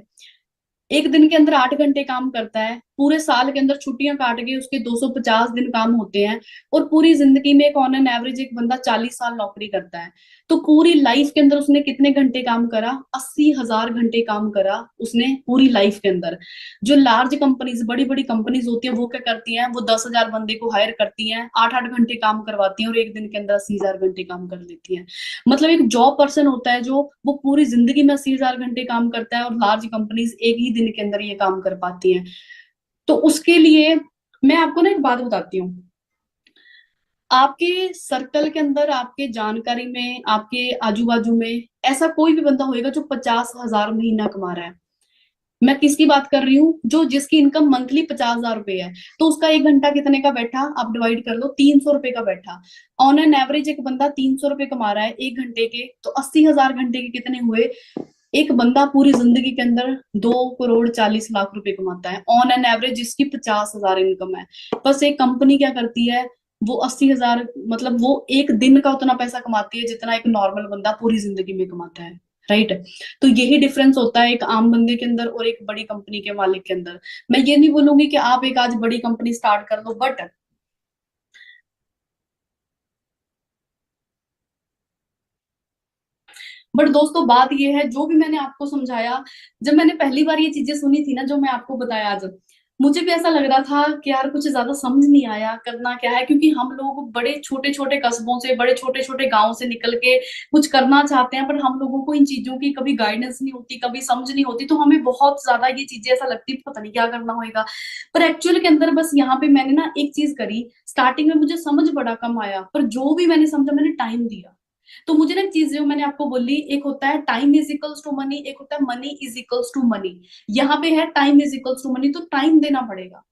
एक दिन के अंदर 8 घंटे काम करता है, पूरे साल के अंदर छुट्टियां काट के उसके 250 दिन काम होते हैं, और पूरी जिंदगी में एक ऑन एन एवरेज एक बंदा 40 साल नौकरी करता है। तो पूरी लाइफ के अंदर उसने कितने घंटे काम करा? 80,000 घंटे काम करा उसने पूरी लाइफ के अंदर। जो लार्ज कंपनीज, बड़ी बड़ी कंपनीज होती है, वो क्या करती हैं, वो 10,000 बंदे को हायर करती हैं, 8-8 घंटे काम करवाती हैं, और एक दिन के अंदर 80,000 घंटे काम कर लेती हैं। मतलब एक जॉब पर्सन होता है जो, वो पूरी जिंदगी में 80,000 घंटे काम करता है, और लार्ज कंपनीज एक ही दिन के अंदर ये काम कर पाती हैं। तो उसके लिए मैं आपको ना एक बात बताती हूँ। आपके सर्कल के अंदर, आपके जानकारी में, आपके आजू बाजू में ऐसा कोई भी बंदा होएगा जो 50,000 महीना कमा रहा है। मैं किसकी बात कर रही हूँ? जो जिसकी इनकम मंथली 50,000 रुपए है, तो उसका 1 घंटा कितने का बैठा? आप डिवाइड कर लो, 300 रुपए का बैठा। ऑन एन एवरेज एक बंदा 300 रुपए कमा रहा है 1 घंटे के, तो 80,000 घंटे के कितने हुए? एक बंदा पूरी जिंदगी के अंदर 2 करोड़ 40 लाख रुपए कमाता है ऑन एन एवरेज, जिसकी 50,000 इनकम है। बस एक कंपनी क्या करती है, वो 80,000, मतलब वो एक दिन का उतना पैसा कमाती है जितना एक नॉर्मल बंदा पूरी जिंदगी में कमाता है। राइट? तो यही डिफरेंस होता है एक आम बंदे के अंदर और एक बड़ी कंपनी के मालिक के अंदर। मैं ये नहीं बोलूंगी कि आप एक आज बड़ी कंपनी स्टार्ट कर दो, बट दोस्तों बात ये है, जो भी मैंने आपको समझाया, जब मैंने पहली बार ये चीजें सुनी थी ना, जो मैं आपको बताया आज, मुझे भी ऐसा लग रहा था कि यार कुछ ज्यादा समझ नहीं आया करना क्या है, क्योंकि हम लोग बड़े छोटे छोटे कस्बों से, बड़े छोटे छोटे गांव से निकल के कुछ करना चाहते हैं, पर हम लोगों को इन चीजों की कभी गाइडेंस नहीं होती, कभी समझ नहीं होती, तो हमें बहुत ज्यादा ये चीजें ऐसा लगती है पता नहीं क्या करना होगा। पर एक्चुअल के अंदर बस यहाँ पे मैंने ना एक चीज करी, स्टार्टिंग में मुझे समझ बड़ा कम आया, पर जो भी मैंने समझा मैंने टाइम दिया। तो मुझे ना एक चीज जो मैंने आपको बोली, एक होता है time is equals to money, एक होता है money is equals to money. यहाँ पे है time is equals to money, तो टाइम देना पड़ेगा।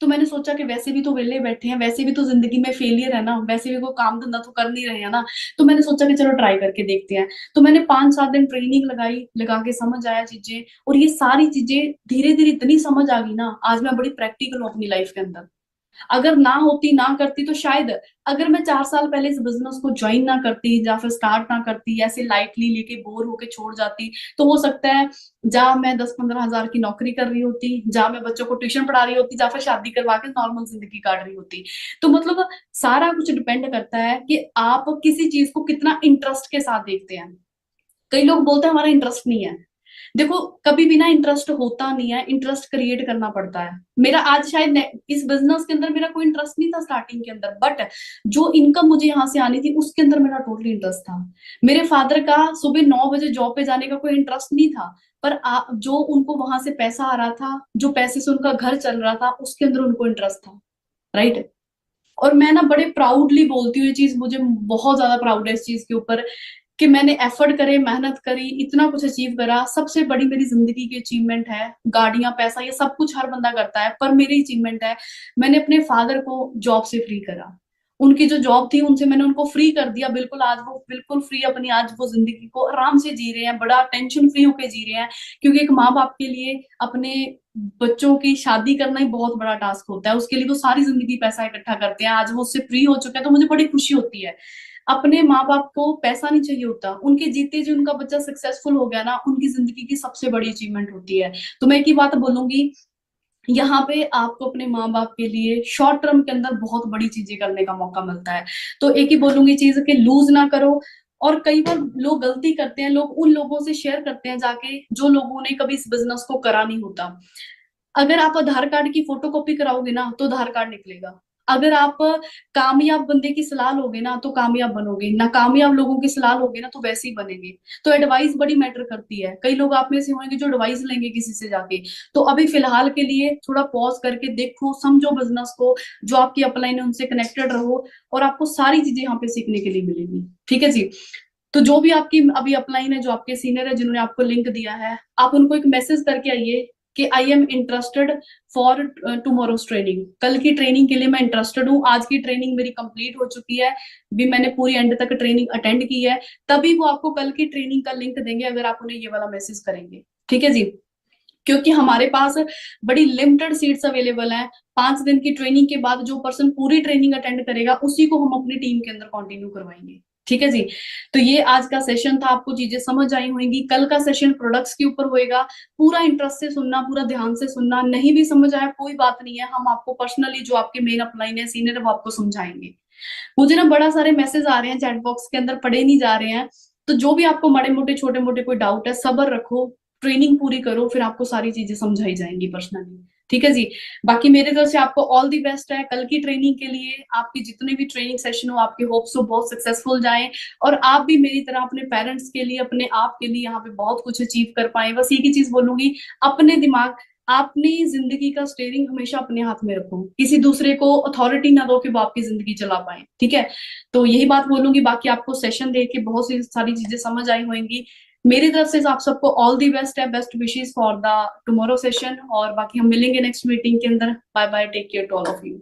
तो मैंने सोचा कि वैसे भी तो वेले बैठे हैं, वैसे भी तो जिंदगी में फेलियर है ना, वैसे भी कोई काम धंधा तो कर नहीं रहे हैं ना, तो मैंने सोचा कि चलो ट्राई करके देखते हैं। तो मैंने 5-7 दिन ट्रेनिंग लगाई, लगा के समझ आया चीजें, और ये सारी चीजें धीरे धीरे इतनी समझ आ गई ना, आज मैं बड़ी प्रैक्टिकल हूँ अपनी लाइफ के अंदर। अगर ना होती, ना करती, तो शायद अगर मैं 4 साल पहले इस बिजनेस को ज्वाइन ना करती या फिर स्टार्ट ना करती, ऐसे लाइटली लेके बोर होके छोड़ जाती, तो हो सकता है जहाँ मैं 10-15 हजार की नौकरी कर रही होती, जहाँ मैं बच्चों को ट्यूशन पढ़ा रही होती, या फिर शादी करवा के नॉर्मल जिंदगी काट रही होती। तो मतलब सारा कुछ डिपेंड करता है कि आप किसी चीज को कितना इंटरेस्ट के साथ देखते हैं। कई लोग बोलते हैं हमारा इंटरेस्ट नहीं है। देखो, कभी भी ना इंटरेस्ट होता नहीं है, इंटरेस्ट क्रिएट करना पड़ता है। मेरा आज शायद इस बिजनेस के अंदर मेरा कोई इंटरेस्ट नहीं था स्टार्टिंग के अंदर, बट जो इनकम मुझे यहाँ से आनी थी उसके अंदर मेरा टोटली इंटरेस्ट था। मेरे फादर का सुबह 9 बजे जॉब पे जाने का कोई इंटरेस्ट नहीं था, पर जो उनको वहां से पैसा आ रहा था, जो पैसे से उनका घर चल रहा था, उसके अंदर उनको इंटरेस्ट था। राइट। और मैं ना बड़े प्राउडली बोलती हूँ ये चीज, मुझे बहुत ज्यादा प्राउड है इस चीज के ऊपर कि मैंने एफर्ट करे, मेहनत करी, इतना कुछ अचीव करा। सबसे बड़ी मेरी जिंदगी की अचीवमेंट है। गाड़ियां, पैसा, ये सब कुछ हर बंदा करता है, पर मेरी अचीवमेंट है मैंने अपने फादर को जॉब से फ्री करा। उनकी जो जॉब थी उनसे मैंने उनको फ्री कर दिया, बिल्कुल। आज वो बिल्कुल फ्री अपनी आज वो जिंदगी को आराम से जी रहे हैं, बड़ा टेंशन फ्री होके जी रहे हैं। क्योंकि एक माँ बाप के लिए अपने बच्चों की शादी करना ही बहुत बड़ा टास्क होता है, उसके लिए वो सारी जिंदगी पैसा इकट्ठा करते हैं। आज वो उससे फ्री हो चुके हैं तो मुझे बड़ी खुशी होती है। अपने माँ बाप को पैसा नहीं चाहिए होता, उनके जीते जो उनका बच्चा सक्सेसफुल हो गया ना, उनकी जिंदगी की सबसे बड़ी अचीवमेंट होती है। तो मैं एक ही बात बोलूंगी, यहाँ पे आपको अपने माँ बाप के लिए शॉर्ट टर्म के अंदर बहुत बड़ी चीजें करने का मौका मिलता है। तो एक ही बोलूंगी चीज कि लूज ना करो। और कई बार लोग गलती करते हैं, लोग उन लोगों से शेयर करते हैं जाके जो लोगों ने कभी इस बिजनेस को करा नहीं होता। अगर आप आधार कार्ड की फोटोकॉपी कराओगे ना तो आधार कार्ड निकलेगा। अगर आप कामयाब बंदे की सलाह लोगे ना तो कामयाब बनोगे, ना कामयाब लोगों की सलाह लोगे ना तो वैसे ही बनेंगे। तो एडवाइस बड़ी मैटर करती है। कई लोग आप में से होंगे जो एडवाइस लेंगे किसी से जाके। तो अभी फिलहाल के लिए थोड़ा पॉज करके देखो, समझो बिजनेस को, जो आपकी अपलाइन है उनसे कनेक्टेड रहो, और आपको सारी चीजें यहाँ पे सीखने के लिए मिलेंगी। ठीक है जी। तो जो भी आपकी अभी अपलाइन है, जो आपके सीनियर है जिन्होंने आपको लिंक दिया है, आप उनको एक मैसेज करके आइए कि I am interested for tomorrow's training. कल की ट्रेनिंग के लिए मैं इंटरेस्टेड हूँ। आज की ट्रेनिंग मेरी कंप्लीट हो चुकी है, भी मैंने पूरी एंड तक ट्रेनिंग अटेंड की है। तभी वो आपको कल की ट्रेनिंग का लिंक देंगे, अगर आप उन्हें ये वाला मैसेज करेंगे। ठीक है जी। क्योंकि हमारे पास बड़ी लिमिटेड सीट्स अवेलेबल हैं। 5 दिन की ट्रेनिंग के बाद जो पर्सन पूरी ट्रेनिंग अटेंड करेगा उसी को हम अपनी टीम के अंदर कंटिन्यू करवाएंगे। ठीक है जी। तो ये आज का सेशन था, आपको चीजें समझ आई होंगी। कल का सेशन प्रोडक्ट्स के ऊपर होएगा। पूरा इंटरेस्ट से सुनना, पूरा ध्यान से सुनना। नहीं भी समझ आया कोई बात नहीं है, हम आपको पर्सनली जो आपके मेन अपलाइन है, सीनियर है, वो आपको समझाएंगे। मुझे ना बड़ा सारे मैसेज आ रहे हैं चैट बॉक्स के अंदर, पढ़े नहीं जा रहे हैं। तो जो भी आपको बड़े मोटे छोटे मोटे कोई डाउट है, सब्र रखो, ट्रेनिंग पूरी करो, फिर आपको सारी चीजें समझाई जाएंगी पर्सनली। ठीक है जी। बाकी मेरे तरफ से आपको ऑल दी बेस्ट है कल की ट्रेनिंग के लिए। आपकी जितने भी ट्रेनिंग सेशन हो, आपके होप्स हो बहुत सक्सेसफुल जाए, और आप भी मेरी तरह अपने पेरेंट्स के लिए, अपने आप के लिए यहाँ पे बहुत कुछ अचीव कर पाए। बस एक ही चीज बोलूंगी, अपने दिमाग, अपनी जिंदगी का स्टेयरिंग हमेशा अपने हाथ में रखो। किसी दूसरे को अथॉरिटी ना दो कि वो आपकी जिंदगी चला पाए। ठीक है। तो यही बात बोलूंगी। बाकी आपको सेशन देख के बहुत सी सारी चीजें समझ आई होंगी। मेरी तरफ से आप सबको ऑल दी बेस्ट है, best wishes for the tomorrow session. और बाकी हम मिलेंगे नेक्स्ट मीटिंग के अंदर। Bye bye, take care to all of you.